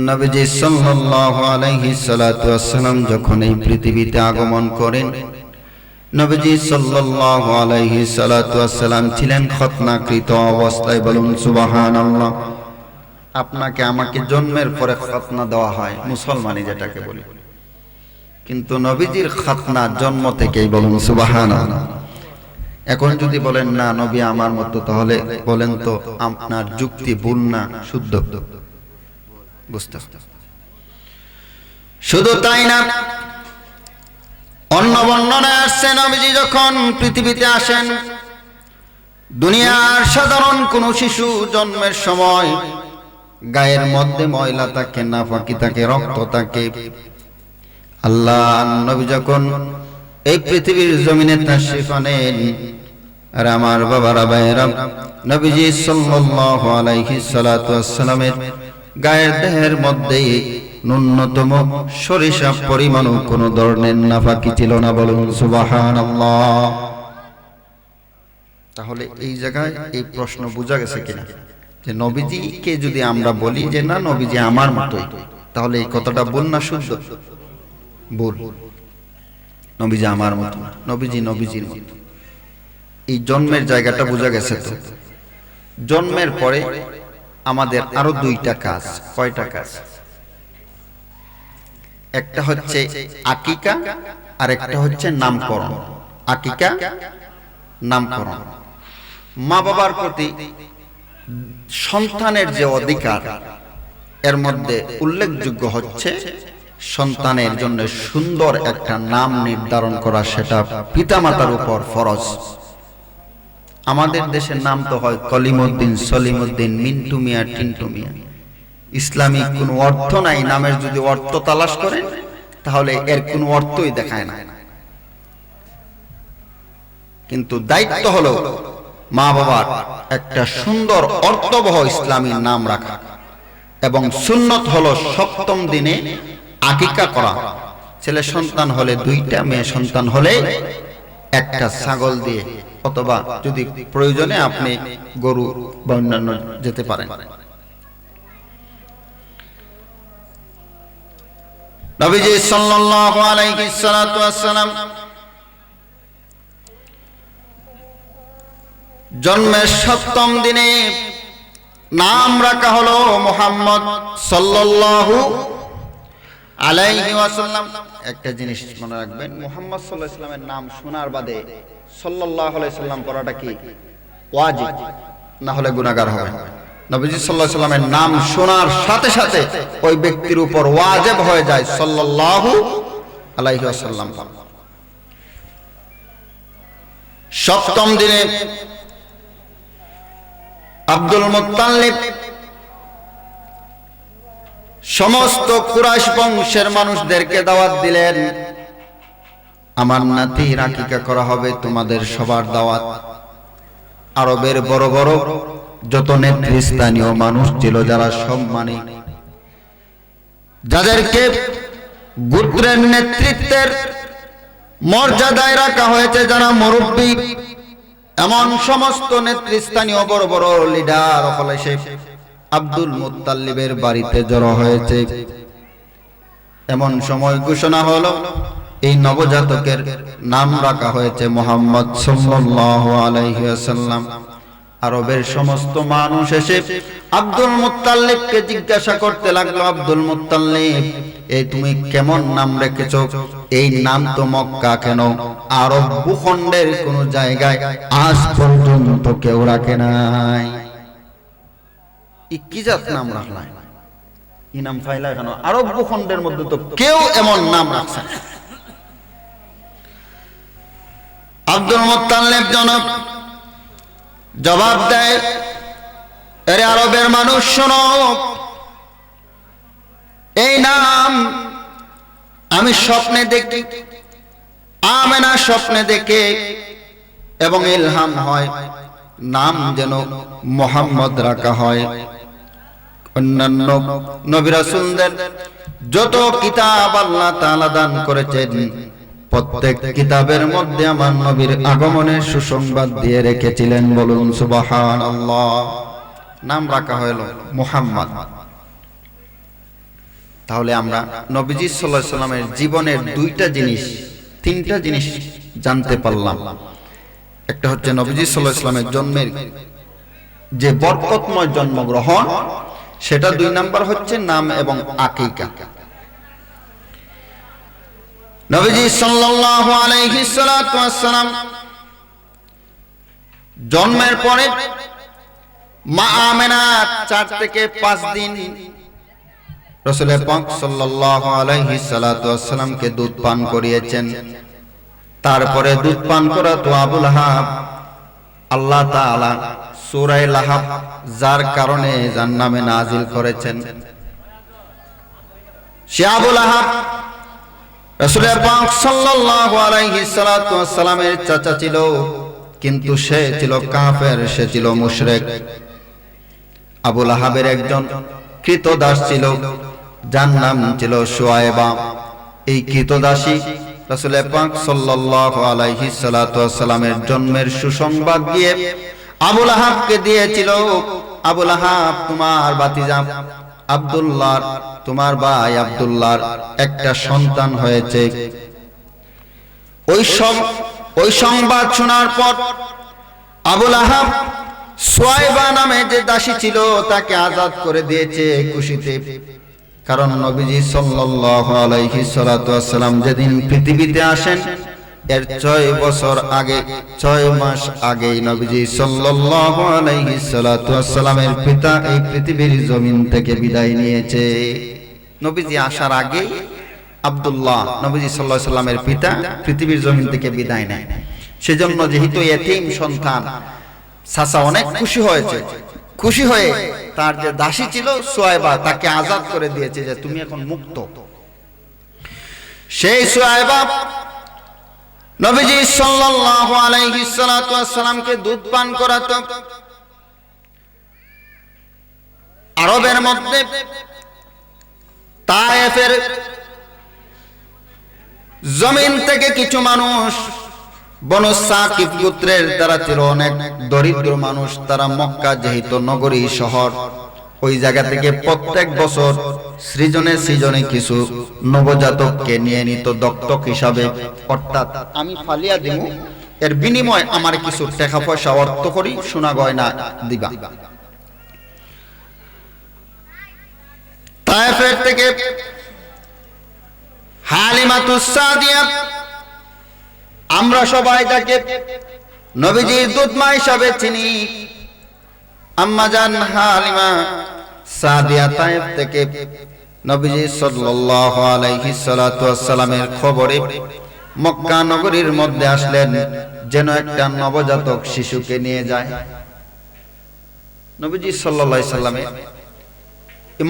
নবীজি সাল্লাল্লাহু আলাইহি সাল্লাতু ওয়াসসালাম যখন এই পৃথিবীতে আগমন করেন, নবীজি সাল্লাল্লাহু আলাইহি সাল্লাতু ওয়াসসালাম ছিলেন খতনাকৃত অবস্থায়। বলুন সুবহানাল্লাহ। আপনাকে আমাকে জন্মের পরে খতনা দেওয়া হয়, মুসলমানি যেটাকে বলি, কিন্তু নবীজির খতনা জন্ম থেকেই। বলুন সুবহানাল্লাহ। এখন যদি বলেন না নবী আমার মতো, তাহলে বলেন তো আপনার যুক্তি ভুল না শুদ্ধ? বুঝতে। শুধু তাই না, অন্য বর্ণনায় আসছে, নবীজি যখন পৃথিবীতে আসেন, দুনিয়ার সাধারণ কোন শিশু জন্মের সময় গায়ের মধ্যে ময়লা থাকে, নাফাকি থাকে, রক্ত থাকে। আল্লাহ নবী যখন এই পৃথিবীর জমিনে তাশরীফ আনেন, আর আমার বাবারা ভাইয়েরা, নবীজি সাল্লাল্লাহু আলাইহি সাল্লাতু ওয়াসসালামের গায়ের দেহের মধ্যে ন্যূনতম সরিষা পরিমাণ কোন ধরনের নাফাকি ছিল না। বলুন সুবহানাল্লাহ। তাহলে এই জায়গায় এই প্রশ্ন বোঝা গেছে কিনা, যে নবীজিকে যদি আমরা বলি যে না নবীজি আমার মতোই, তাহলে এই কথাটা ভুল না শুদ্ধ? ভুল। নবীজি আমার মতো, নবীজি নবীজির মতো। এই জন্মের জায়গাটা বোঝা গেছে তো। জন্মের পরে আমাদের আরো দুইটা কাজ। কয়টা কাজ? একটা হচ্ছে আকিকা, আর একটা হচ্ছে নামকরণ। আকিকা, নামকরণ। মা বাবার প্রতি সন্তানের যে অধিকার, এর মধ্যে উল্লেখযোগ্য হচ্ছে সন্তানের জন্য সুন্দর একটা নাম নির্ধারণ করা, সেটা পিতামাতার উপর ফরজ। আমাদের দেশের নাম তো হয় কলিমউদ্দিন, সলিমউদ্দিন, মিন্টু মিয়া, টিন্টু মিয়া। ইসলামিক কোনো অর্থ নাই। নামের যদি অর্থ তালাশ করেন তাহলে এর কোনো অর্থই দেখায় না। কিন্তু দায়িত্ব হলো মা বাবার একটা সুন্দর অর্থবহ ইসলামী নাম রাখা, এবং সুন্নত হলো সপ্তম দিনে আকিকা করা। ছেলে সন্তান হলে 2টা, মেয়ে সন্তান হলে 1টা ছাগল দিয়ে, অথবা যদি প্রয়োজনে আপনি গরু বা অন্যান্য যেতে পারেন। নবীজি সাল্লাল্লাহু আলাইহি সাল্লাতু ওয়াসসালাম জন্মের সপ্তম দিনে নাম রাখা হলো মুহাম্মদ সাল্লাল্লাহু আলাইহি ওয়াসাল্লাম। একটা জিনিস মনে রাখবেন, মুহাম্মদ সাল্লাল্লাহু আলাইহি ওয়াসাল্লামের নাম শোনার বাদে সাল্লাল্লাহু আলাইহি সাল্লাম পড়াটা কি ওয়াজিব, না হলে গুনাহগার হবে। নবীজি সাল্লাল্লাহু আলাইহি ওয়াসাল্লামের নাম শোনার সাথে সাথে ওই ব্যক্তির উপর ওয়াজিব হয়ে যায় সাল্লাল্লাহু আলাইহি ওয়াসাল্লাম। সপ্তম দিনে আব্দুল মুত্তালিব সমস্ত কুরাইশ বংশের মানুষদেরকে দাওয়াত দিলেন, আমার নাতির আকিকা করা হবে, তোমাদের সবার দাওয়াত। আরবের বড় বড় যত নেতৃস্থানীয় মানুষ ছিল, যারা সম্মানী, যাদেরকে গোত্রের নেতৃত্বের মর্যাদায় রাখা হয়েছে, যারা মুরব্বী, এমন সমস্ত নেতৃস্থানীয় বড় বড় লিডার হলে সে আব্দুল মুত্তালিবের বাড়িতে জড়ো হয়েছে। এমন সময় ঘোষণা হলো এই নবজাতকের নাম রাখা হয়েছে মুহাম্মদ সাল্লাল্লাহু আলাইহি ওয়াসাল্লাম। আরবের সমস্ত মানুষ এসে আব্দুল মুত্তালিবকে জিজ্ঞাসা করতে লাগলো, আব্দুল মুত্তালিব, এই তুমি কেমন নাম রেখেছো? এই নাম তো মক্কা কেন আরব ভূখণ্ডের কোন জায়গায় আজ পর্যন্ত কেউ রাখে নাই। কি জাত নাম রাখলাই? এই নাম ফাইলা কেন? আরব ভূখণ্ডের মধ্যে তো কেউ এমন নাম রাখছে না। আব্দুল মুত্তালিব জবাব দেয়, আরে আরবের মানুষ শোনো, এই নাম আমি স্বপ্নে দেখি, আমেনা স্বপ্নে দেখে এবং ইলহাম হয় নাম যেন মুহাম্মদ রাখা হয়। অন্যান্য নবী রাসূলদের যত কিতাব আল্লাহ তাআলা দান করেছেন, প্রত্যেক কিতাবের মধ্যে আমার নবীর আগমনের সুসংবাদ দিয়ে রেখেছিলেন। বলুন সুবহানাল্লাহ। নাম রাখা হলো মুহাম্মদ। তাহলে আমরা নবীজি সাল্লাল্লাহু আলাইহি সাল্লামের জীবনের 3টা জিনিস জানতে পারলাম। একটা হচ্ছে নবীজি সাল্লাল্লাহু আলাইহি সাল্লামের জন্মের যে বরকতময় জন্মগ্রহণ, সেটা 2 নাম্বার হচ্ছে নাম এবং আকিকা। নবীজি সাল্লাল্লাহু আলাইহি সাল্লাতু ওয়াসসালাম জন্মের পরে মা আমেনা 4 থেকে 5 দিন রাসূল পাক সাল্লাল্লাহু আলাইহি সাল্লাতু ওয়াসসালামকে দুধ পান করিয়েছেন। তারপরে দুধ পান করা তো আবু লাহাব, আল্লাহ তাআলা সূরা লাহাব যার কারণে যার নামে নাজিল করেছেন, সে আবু লাহাব রাসূল পাক সাল্লাল্লাহু আলাইহি সাল্লাতু ওয়াসসালামের চাচা ছিল, কিন্তু সে ছিল কাফের, সে ছিল মুশরিক। আবু লাহাবের একজন কৃতদাস ছিল, যার নাম ছিল সুয়াইবা। এই কৃতদাসী রাসূল পাক সাল্লাল্লাহু আলাইহি সাল্লাতু ওয়াসসালামের জন্মের সুসংবাদ দিয়ে আবু লাহাবকে দিয়েছিল। আবু লাহাব, তোমার ভাতিজা আব্দুল্লাহ, তোমার ভাই আব্দুল্লাহর একটা সন্তান হয়েছে। ওই সংবাদ শোনার পর আবু লাহাব সুয়াইবা নামে যে দাসী ছিল তাকে আজাদ করে দিয়েছে খুশিতে। কারণ নবীজি সাল্লাল্লাহু আলাইহি সাল্লাতু ওয়াসসালাম যেদিন পৃথিবীতে আসেন, এর 6 বছর আগে, 6 মাস আগেই নবীজি সাল্লাল্লাহু আলাইহি সাল্লাতু ওয়াসসালামের পিতা এই পৃথিবীর জমিন থেকে বিদায় নিয়েছে। নবীজি আসার আগে আব্দুল্লাহ, নবীজি সাল্লাল্লাহু আলাইহি সাল্লামের পিতা, পৃথিবীর জমিন থেকে বিদায় নেয়। সেজন্য যেহেতু এতিম সন্তান, চাচা অনেক খুশি হয়েছে, খুশি হয়ে তার যে দাসী ছিল সুয়াইবা তাকে আজাদ করে দিয়েছে যে তুমি এখন মুক্ত। সেই সুয়াইবা নবীজি সাল্লাল্লাহু আলাইহি সাল্লামকে দুধ পান করাতো। আরবের মধ্যে তায়েফের জমিন থেকে কিছু মানুষ বনু সাকিব গোত্রের তারা ছিল অনেক দরিদ্র মানুষ। তারা মক্কা যেহেতু নগরী শহর, ওই জায়গা থেকে প্রত্যেক বছর সৃজনে কিছু নবজাতককে নিয়ে নিত দত্তক হিসাবে, অর্থাৎ আমি ফালিয়া দিব, এর বিনিময়ে আমার কিছু টাকা পয়সা অর্থ করি, সোনা গয়না দিবা। তায়েফের থেকে হালিমাতুস সাদিয়া, আমরা সবাই তাকে নবীজির দুধমা হিসাবে চিনি। আম্মা জান হালিমা সাদিয়া তায়েফ থেকে নবীজি সাল্লাল্লাহু আলাইহি সাল্লামের খবরে মক্কা নগরীর মধ্যে আসলেন যেন একটা নবজাতক শিশুকে নিয়ে যায়। নবীজি সাল্লাল্লাহু আলাইহি সাল্লামের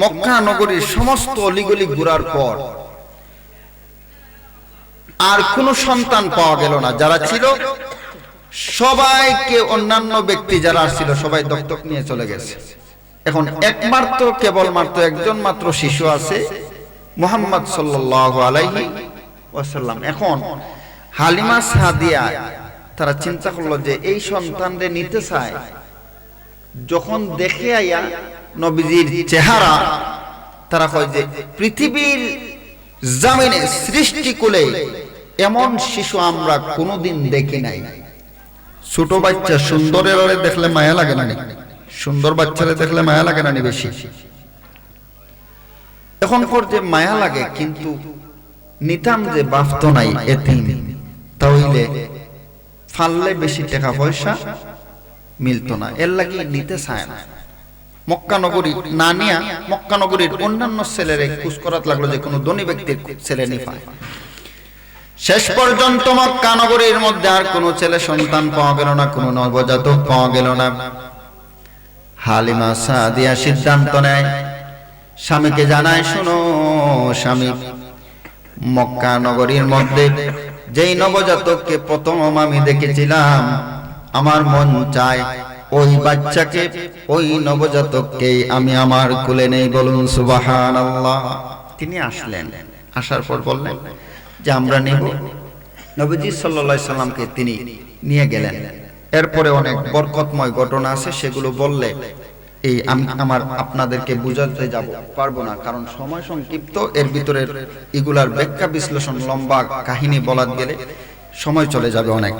মক্কা নগরীর সমস্ত অলিগলি ঘোরার পর আর কোন সন্তান পাওয়া গেল না। যারা ছিল সবাইকে, অন্যান্য ব্যক্তি যারা ছিল সবাই দত্তক নিয়ে চলে গেছে। এখন একমাত্র কেবলমাত্র একজন মাত্র শিশু আছে, মুহাম্মদ সাল্লাল্লাহু আলাইহি ওয়াসাল্লাম। এখন হালিমা সাদিয়া তারা চিন্তা করলো যে এই সন্তানকে নিতে চায়। যখন দেখে আইয়া নবীজির চেহারা, তারা কয় যে পৃথিবীর জমিনে সৃষ্টিকুলে এমন শিশু আমরা কোনোদিন দেখি নাই। ছোট বাচ্চা সুন্দরের দেখলে মায়া লাগে না? সুন্দর বাচ্চারে দেখলে মায়া লাগে না বেশি? এখন পর যে মায়া লাগে, কিন্তু নিতাম যে বাফত নাই এতিম, তাহলে ফাললে বেশি টাকা পয়সা মিলতো না, এর লাগি নিতে চায় না। মক্কা নগরী না নিয়া মক্কা নগরীর অন্যান্য ছেলেরে খুঁজ করাতে লাগলো যে কোনো ধনী ব্যক্তির ছেলে নি পায়। শেষ পর্যন্ত মক্কা নগরীর মধ্যে আর কোনো ছেলে সন্তান পাওয়া গেল না, কোনো নবজাতক পাওয়া গেল না। হালিমা সাদিয়া সিদ্ধান্ত নেয়, স্বামীকে জানায়, শোনো স্বামী, মক্কা নগরীর মধ্যে যেই নবজাতককে প্রথম আমি দেখেছিলাম, আমার মন চায় ওই বাচ্চাকে, ওই নবজাতককে আমি আমার কোলে নেই। বলুন সুবহানাল্লাহ। তিনি আসলেন, আসার পর বললেন যে আমরা নেব। নবীজি সাল্লাল্লাহু আলাইহি সাল্লামকে তিনি নিয়ে গেলেন। এরপরে অনেক বরকতময় ঘটনা আছে, সেগুলো বললে এই আমি আপনাদেরকে বুঝাতে যাব পারবো না, কারণ সময় সংক্ষিপ্ত। এর ভিতরে এগুলার ব্যাখ্যা বিশ্লেষণ লম্বা কাহিনী বলার গেলে সময় চলে যাবে অনেক।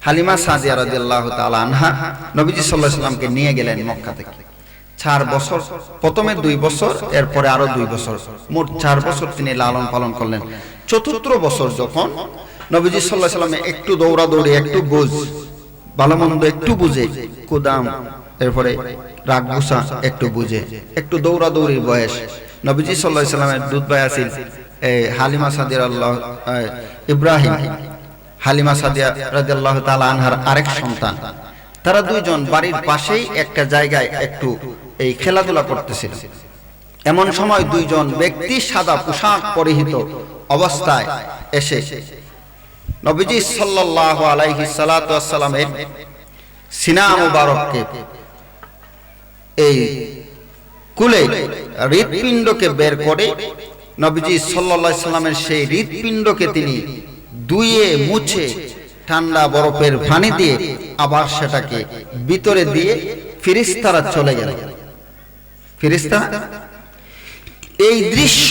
হালিমা সাদিয়া রাদিয়াল্লাহু তাআলা আনহা নবীজি সাল্লাল্লাহু আলাইহি সাল্লামকে নিয়ে গেলেন মক্কা থেকে। 4 বছর, প্রথমে 2 বছর, এরপরে আরো 2 বছর, মোট 4 বছর তিনি লালন পালন করলেন। চতুর্থ বছর যখন নবীজি সাল্লাল্লাহু আলাইহি সাল্লাম একটু দৌড়াদৌড়ি, একটু বুঝ, ভালো মন্দ একটু বুঝে, কুদাম, এরপরে রাগ গুসা একটু বুঝে, একটু দৌড়াদৌড়ির বয়স। নবীজি সাল্লাল্লাহু আলাইহি সাল্লামের দুধ ভাই আছেন হালিমা সাদিয়া ইব্রাহিম, হালিমা সাদিয়া রাদিয়াল্লাহু তাআলা আনহার আরেক সন্তান। তারা দুইজন বাড়ির পাশেই একটা জায়গায় একটু এই খেলাধুলা করতেছিল। এমন সময় দুইজন ব্যক্তি সাদা পোশাক পরিহিত অবস্থায় এসে নবীজি সাল্লাল্লাহু আলাইহি সাল্লামের সিনা মুবারককে, এই কুলে হৃৎপিণ্ডকে বের করে নবীজি সাল্লাল্লাহু আলাইহি সাল্লামের সেই হৃৎপিণ্ডকে তিনি ধুয়ে মুছে ঠান্ডা বরফের পানি দিয়ে আবার সেটাকে ভিতরে দিয়ে ফেরেশতারা চলে গেল। ফেরেশতা এই দৃশ্য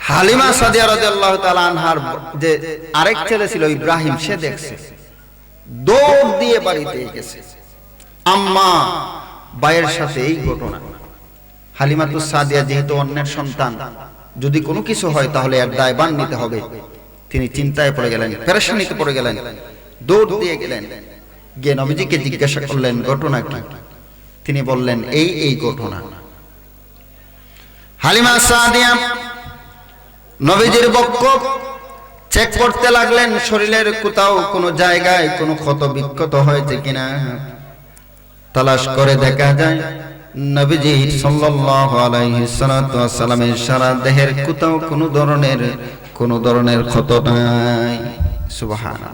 হালিমা সাদিয়া রাদিয়াল্লাহু তাআলা আনহার যে আরেক ছেলে ছিল ইব্রাহিম, সে দেখছে, দৌড় দিয়ে বাড়িতে গেছে। আম্মা ভাইয়ের সাথে এই ঘটনা। হালিমাতুস সাদিয়া যেহেতু অন্যের সন্তান, যদি কোনো কিছু হয় তাহলে এর দায়ভার নিতে হবে। তিনি চিন্তায় পড়ে গেলেন, পেরেশানিতে পড়ে গেলেন, দৌড় দিয়ে গেলেন, গিয়ে নবীজিকে জিজ্ঞাসা করলেন ঘটনা কি। তিনি বললেন এই ঘটনা। হালিমা সাদিয়া নবীজির বক্ষ চেক করতে লাগলেন শরীরের কোথাও কোনো জায়গায় কোনো ক্ষত বিক্ষত হয়েছে কিনা। তালাশ করে দেখা যায় নবীজি সাল্লাল্লাহু আলাইহি সাল্লামের সারা দেহের কোথাও কোনো ধরনের ক্ষত নাই। সুবহানাল্লাহ।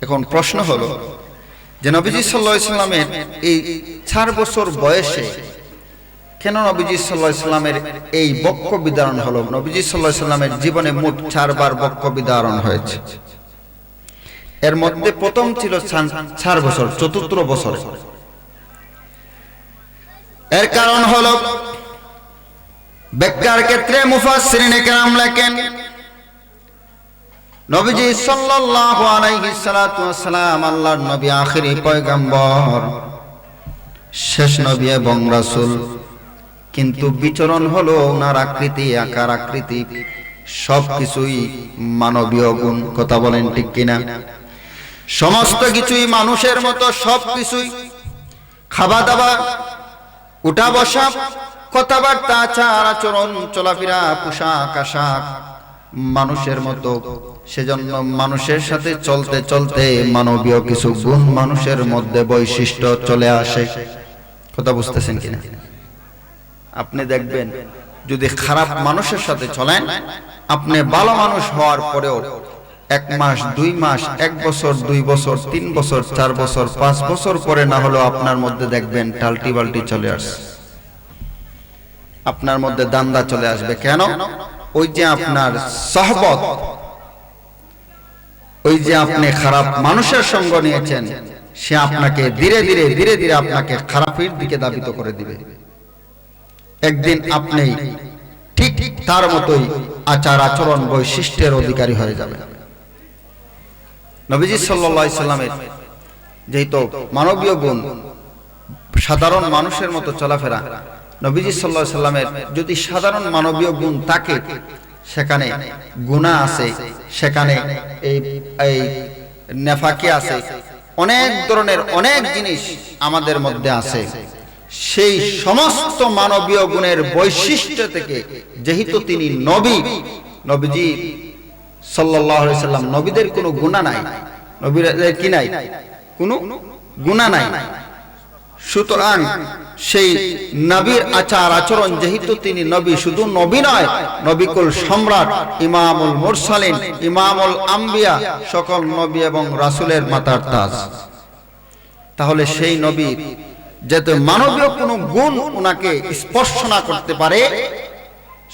এখন প্রশ্ন হলো যে নবীজি সাল্লাল্লাহু আলাইহি সাল্লামের এই 4 বছর বয়সে কেন নবীজি সাল্লাল্লাহু আলাইহি সাল্লামের এই বক্ষ বিদারণ হলো? নবীজি সাল্লাল্লাহু আলাইহি সাল্লামের জীবনে মোট 4 বার বক্ষ বিদারণ হয়েছে। এর মধ্যে প্রথম ছিল 4 বছর, চতুর্থ বছর। এর কারণ হলো ব্যাখ্যার ক্ষেত্রে মুফাসসিরিনে কেরাম লেখেন নবীজি সাল্লাল্লাহু আলাইহি সাল্লাম আল্লাহর নবী, আখিরি পয়গম্বর, শেষ নবী এবং রাসূল, কিন্তু বিচরণ হলো ওনার আকৃতি, আকার, আকৃতি সবকিছুই মানবীয় গুণ। কথা বলেন ঠিক কিনা? সমস্ত কিছুই মানুষের মতো, সবকিছুই খাওয়া দাওয়া, উঠা বসা, কথাবার্তা, আচার আচরণ, চলাফেরা, পোশাক আশাক মানুষের মতো। সেজন্য মানুষের সাথে চলতে চলতে মানবীয় কিছু গুণ মানুষের মধ্যে বৈশিষ্ট্য চলে আসে। কথা বুঝতেছেন কিনা? আপনি দেখবেন যদি খারাপ মানুষের সাথে চলেন, আপনি ভালো মানুষ হওয়ার পরেও 1 মাস, 2 মাস, 1 বছর, 2 বছর, 3 বছর, 4 বছর, 5 বছর পরে না হলেও আপনার মধ্যে দেখবেন টাল্টি বাল্টি চলে আসছে, আপনার মধ্যে দান্দা চলে আসবে। কেন? ওই যে আপনার সহবত, ওই যে আপনি খারাপ মানুষের সঙ্গ নিয়েছেন, সে আপনাকে ধীরে ধীরে আপনাকে খারাপের দিকে ধাবিত করে দিবে। একদিন আপনি ঠিক তার মতোই আচার আচরণ বৈশিষ্ট্যের অধিকারী হয়ে যাবেন। নবীজি সাল্লাল্লাহু আলাইহি সাল্লামের যেহেতু মানবীয় গুণ, সাধারণ মানুষের মতো চলাফেরা, নবীজি সাল্লাল্লাহু আলাইহি সাল্লামের যদি সাধারণ মানবীয় গুণ থাকে, সেখানে গুনাহ আছে, সেখানে এই নেফাকি আছে, অনেক ধরনের অনেক জিনিস আমাদের মধ্যে আছে। সেই সমস্ত মানবীয় গুণের বৈশিষ্ট্য থেকে যেহেতু তিনি নবী, নবীজি সাল্লাল্লাহু আলাইহি সাল্লাম, নবীদের কোনো গুনাহ নাই, নবীদের কি নাই? কোনো গুনাহ নাই। সুতরাং সেই নবীর আচার আচরণ, যেহেতু তিনি নবী, শুধু নবী নয়, নবিকুল সম্রাট, ইমামুল মুরসালিন, ইমামুল আম্বিয়া, সকল নবী এবং রাসূলের মাতার তাজ। তাহলে সেই নবী যাতে মানবীয় কোনো গুণ ওনাকে স্পর্শ না করতে পারে,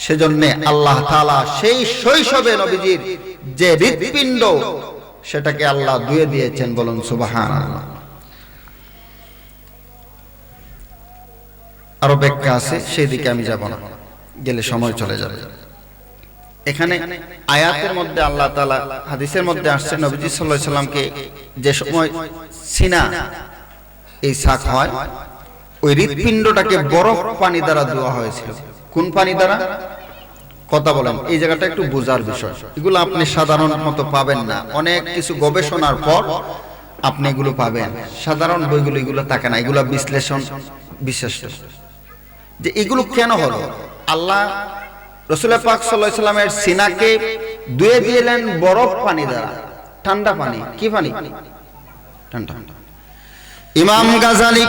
সেজন্য আল্লাহ তাআলা সেই শৈশবে নবীজির যে হৃৎপিণ্ড, সেটাকে আল্লাহ ধুয়ে দিয়েছেন। বলুন সুবহানাল্লাহ। আরো ব্যাখ্যা আছে, সেই দিকে আমি যাব না, গেলে সময় চলে যাবে। এখানে আয়াতের মধ্যে আল্লাহ তাআলা, হাদিসের মধ্যে আসছে নবীজি সাল্লাল্লাহু আলাইহি সাল্লামকে যে সময় সিনা এই শাক হয়, ওই হৃৎপিণ্ডটাকে বরফ পানি দ্বারা ধোয়া হয়েছিল। কোন পানি দ্বারা? কথা বলেন, এই জায়গাটা একটু বোঝার বিষয়। এগুলো আপনি সাধারণ মতো পাবেন না, অনেক কিছু গবেষণার পর আপনি এগুলো পাবেন। সাধারণ বইগুলো এগুলো থাকে না, এগুলো বিশ্লেষণ বিশিষ্ট। যে এগুলো কেন হলো? আল্লাহ রাসূল পাক সাল্লাল্লাহু আলাইহি সাল্লামের সিনাকে ধুয়ে দিলেন বরফ পানি দ্বারা, ঠান্ডা পানি। কি পানি? ঠান্ডা। ইমাম গাজালি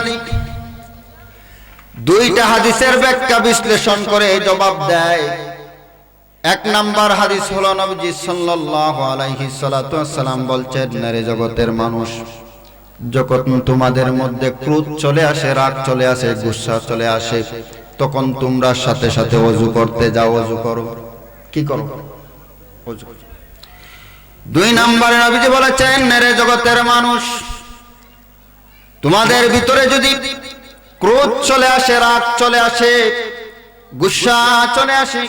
2টা হাদিসের ব্যাখ্যা বিশ্লেষণ করে জবাব দেয়। 1 নাম্বার হাদিস হলো নবীজি সাল্লাল্লাহু আলাইহি সাল্লাম বলছেন, নারে জগতের মানুষ, যখন তোমাদের মধ্যে ক্রোধ চলে আসে, রাগ চলে আসে, গুসা চলে আসে, তখন তোমরা সাথে সাথে ওযু করতে যাও, ওযু করো। কি করো? ওযু। 2 নম্বরে নবীজি বলেছেন, নারে জগতের মানুষ, তোমাদের ভিতরে যদি ক্রোধ চলে আসে, রাগ চলে আসে, গুসা চলে আসে,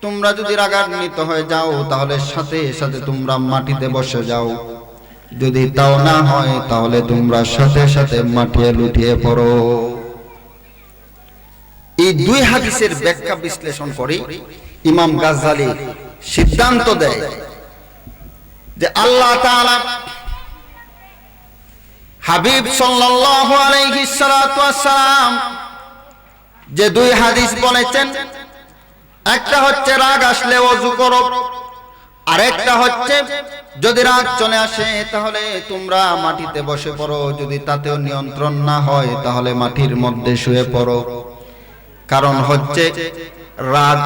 তোমরা যদি রাগান্বিত হয়ে যাও, তাহলে সাথে সাথে তোমরা মাটিতে বসে যাও। যদি তাও না হয়, তাহলে তোমরা সাথে সাথে মাটিতে লুটিয়ে পড়ো। এই 2 হাদিসের ব্যাখ্যা বিশ্লেষণ করে ইমাম গাজ্জালি সিদ্ধান্ত দেয় যে আল্লাহ তাআলা হাবিব সাল্লাল্লাহু আলাইহি সাল্লাম যে 2 হাদিস বলেছেন, একটা হচ্ছে রাগ আসলে ওযু করো, আরেকটা হচ্ছে যদি রাগ চলে আসে তাহলে তোমরা মাটিতে বসে পড়ো, যদি তাতেও নিয়ন্ত্রণ না হয় তাহলে মাটির মধ্যে শুয়ে পড়ো। কারণ হচ্ছে রাগ,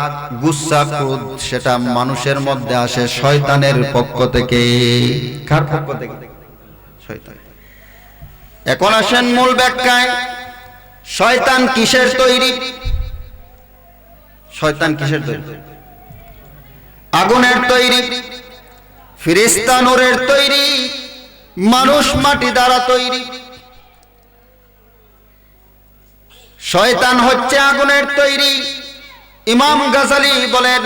গুসা, ক্রোধ সেটা মানুষের মধ্যে আসে শয়তানের পক্ষ থেকে। কার পক্ষ থেকে? শয়তান। এখন আসেন মূল ব্যাখ্যায়। শয়তান কিসের তৈরি? শয়তান কিসের তৈরি? আগুনের তৈরি, ফেরেশতা নূরের তৈরি, মানুষ মাটি দ্বারা তৈরি। শয়তান হচ্ছে আগুনের তৈরি। ইমাম গাজালি বলেন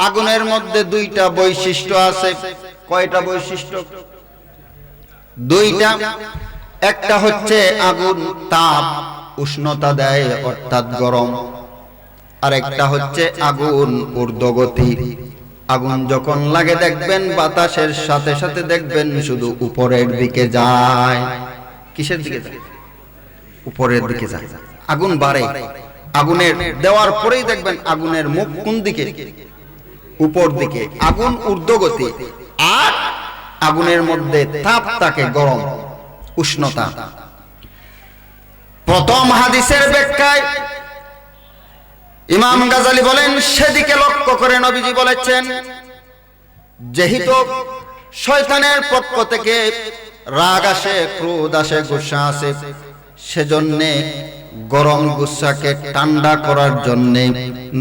আগুনের মধ্যে দুইটা বৈশিষ্ট্য আছে। কয়টা বৈশিষ্ট্য? দুইটা। একটা হচ্ছে আগুন তাপ, উষ্ণতা দেয় অর্থাৎ গরম। আর একটা হচ্ছে আগুন ঊর্ধ্বগতি। আগুন যখন লাগে দেখবেন বাতাসের সাথে সাথে দেখবেন শুধু উপরের দিকে যায়। কিসের দিকে যায়? উপরের দিকে যায়। আগুন বাড়ে, আগুনের দেওয়ার পরেই দেখবেন আগুনের মুখ কোন দিকে? উপর দিকে। আগুন ঊর্ধ্বগতি। আর আগুনের মধ্যে তাপ থাকে, গরম, উষ্ণতা। প্রথম হাদিসের ব্যাখ্যায় ইমাম গাজালি বলেন সেদিকে লক্ষ্য করে নবীজি বলেছেন যেহেতু শয়তানের পক্ষ থেকে রাগ আসে, ক্রোধ আসে, গুসা আসে, সেজন্য গরম গুসাকে ঠান্ডা করার জন্য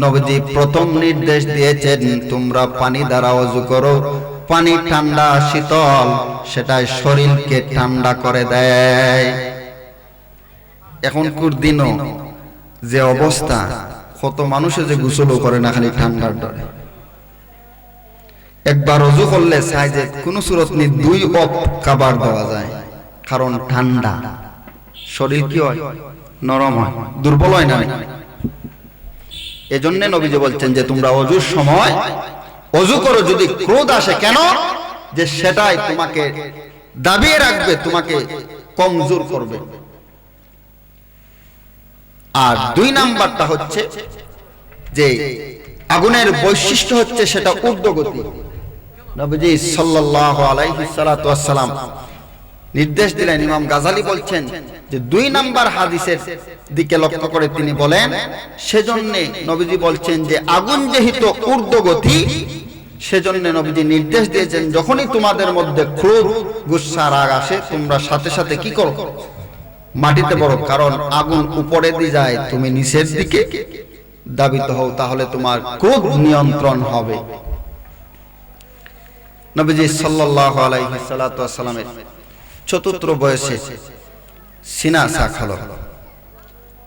নবীজি প্রথম নির্দেশ দিয়েছেন তোমরা পানি দ্বারা ওযু করো। পানি ঠান্ডা শীতল, সেটা শরীরকে ঠান্ডা করে দেয়। এখনকার দিনও যে অবস্থা, কত মানুষে যে গোসলও করে না খালি ঠান্ডার ডরে। একবার ওযু করলে চাই যে কোন সুরত নি 2 ওয়াক্ত খাবার দেওয়া যায়, কারণ ঠান্ডা। শরীর কি হয়? নরম হয়, দুর্বল হয় না। এজন্য নবীজি বলছেন যে তোমরা ওযুর সময় ওযু করো। যদি ক্রোধ আসে, কেন? যে সেটাই তোমাকে দাবিয়ে রাখবে, তোমাকে কমজোর করবে। আর 2 নাম্বারটা হচ্ছে যে আগুনের বৈশিষ্ট্য হচ্ছে সেটা ঊর্ধ্বগতি। নবীজি সাল্লাল্লাহু আলাইহি সাল্লাতু ওয়াস সালাম নির্দেশ দিলেন। ইমাম গাজালি বলছেন যে 2 নাম্বার হাদিসের দিকে লক্ষ্য করে তিনি বলেন সেজন্য নবীজি বলছেন যে আগুন যেহেতু ঊর্ধ্বগতি, সেজন্য নবীজি নির্দেশ দিয়েছেন যখনই তোমাদের মধ্যে ক্রোধ, গুসা, রাগ আসে তোমরা সাথে সাথে কি করো? মাটিতে পড়ো। কারণ আগুন উপরে দিয়ে যায়, তুমি নিচের দিকে দাবিত হও, তাহলে তোমার ক্রোধ নিয়ন্ত্রণ হবে। নবীজি সাল্লাল্লাহু আলাইহি সাল্লাতু ওয়াস সালামের চতুর্থ বয়সে সিনা শাক হলো।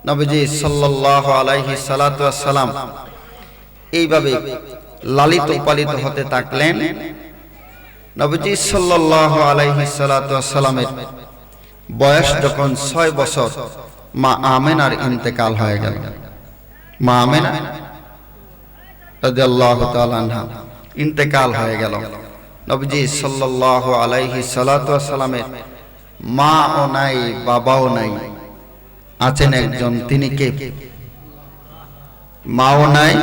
নবীজি সাল্লাল্লাহু আলাইহি সাল্লাতু ওয়াস সালাম এইভাবে লালিত পালিত হতে থাকলেন। নবীজি সাল্লাল্লাহু আলাইহি সাল্লাতু ওয়াস সালামের বয়স যখন 6 বছর, মা আমেনার ইন্তেকাল হয়ে গেল। মা আমেনা রাদিয়াল্লাহু তাআলা আনহা ইন্তেকাল হয়ে গেল। নবীজি সাল্লাল্লাহু আলাইহি সাল্লাতু ওয়াস সালামের মাও নাই, বাবাও নাই, আছেন একজন। তিনি কে? মাও নাই,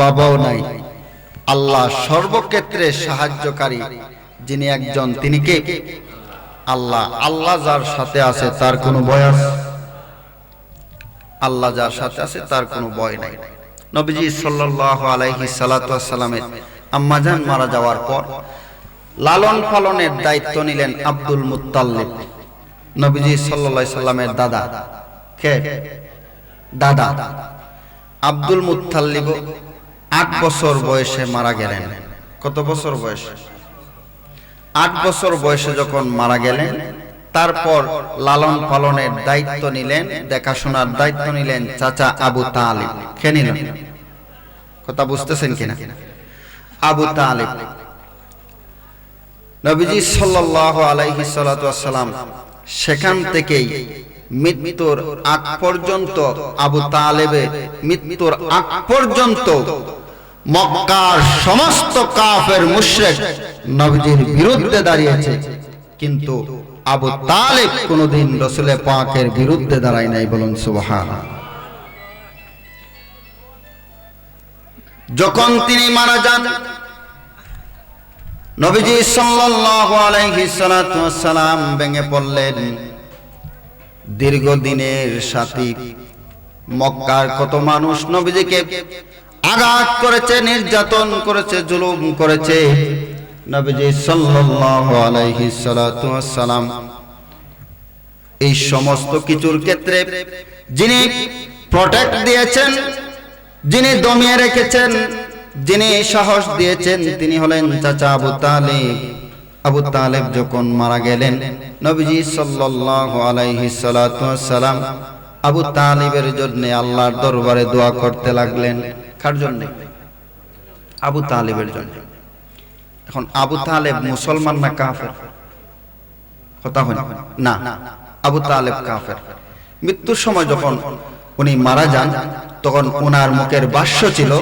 বাবাও নাই, আল্লাহ সর্বক্ষেত্রে সাহায্যকারী যিনি একজন, তিনি কে? আল্লাহ। আল্লাহ যার সাথে আছে তার কোনো ভয় আছে? আল্লাহ যার সাথে আছে তার কোনো ভয় নাই। নবীজি সাল্লাল্লাহু আলাইহি সাল্লাতু ওয়াস সালামের আম্মাজান মারা যাওয়ার পর লালন পালনের দায়িত্ব নিলেন আব্দুল মুত্তালিব। নবীজি সাল্লাল্লাহু আলাইহি সাল্লামের দাদা। কে? দাদা। আব্দুল মুত্তালিব 8 বছর বয়সে মারা গেলেন। কত বছর বয়সে? 8 বছর বয়সে যখন মারা গেলেন, তারপর লালন পালনের দায়িত্ব নিলেন, দেখাশোনার দায়িত্ব নিলেন চাচা আবু তালিব। কে নিলেন? কথা বুঝতেছেন কিনা? আবু তালিব। নবীজি সাল্লাল্লাহু আলাইহি সাল্লাতু ওয়াস সালাম সেখান থেকেই মৃত্যুর আগ পর্যন্ত, আবু তালেবের মৃত্যুর আগ পর্যন্ত মক্কার সমস্ত কাফের মুশরিক নবীজির বিরুদ্ধে দাঁড়িয়েছে, কিন্তু আবু তালেব কোনদিন রাসূল পাকের বিরুদ্ধে দাঁড়ায় নাই। বলুন সুবহানাল্লাহ। যখন তিনি মারা যান, নবীজি সাল্লাল্লাহু আলাইহি সাল্লাতু ওয়াসসালাম ভেঙে পড়লেন। দীর্ঘদিনের সাথী মক্কার কত মানুষ নবীজিকে আঘাত করেছে, নির্যাতন করেছে, জুলুম করেছে। নবীজি সাল্লাল্লাহু আলাইহি সাল্লাতু ওয়াসসালাম এই সমস্ত কিছুর ক্ষেত্রে যিনি প্রোটেক্ট দিয়েছেন, যিনি দমিয়ে রেখেছেন, যিনি সাহস দিয়েছেন, তিনি হলেন চাচা আবু তালিব। আবু তালিব যখন মারা গেলেন, নবীজি সাল্লাল্লাহু আলাইহি সাল্লাতু ওয়াসসালাম আবু তালিবের জন্য আল্লাহর দরবারে দোয়া করতে লাগলেন। কার জন্য? আবু তালিবের জন্য। এখন আবু তালিব মুসলমান না কাফের? কথা হয় না, আবু তালিব কাফের। মৃত্যুর সময় যখন উনি মারা যান, তখন ওনার মুখের ভাষ্য ছিল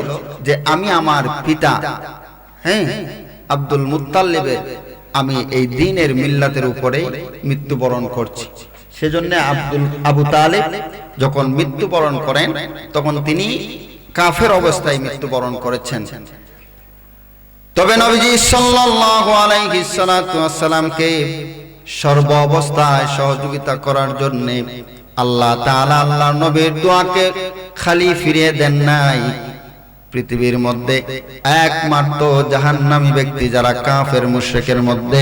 যে আমি আমার পিতা আব্দুল মুত্তালিবের আমি এই দ্বীনের মিল্লাতের উপরে মৃত্যুবরণ করছি। সেজন্য আবু তালিব যখন মৃত্যুবরণ করেন, তখন তিনি কাফের অবস্থায় মৃত্যুবরণ করেছেন। তবে নবীজি সাল্লাল্লাহু আলাইহি সাল্লাতু ওয়াসসালামকে সর্ব অবস্থায় সহযোগিতা করার জন্য আল্লাহ তাআলা আল্লাহর নবীর দোয়াকে খালি ফিরিয়ে দেন নাই। পৃথিবীর মধ্যে একমাত্র জাহান্নামী ব্যক্তি যারা কাফের মুশরিকের মধ্যে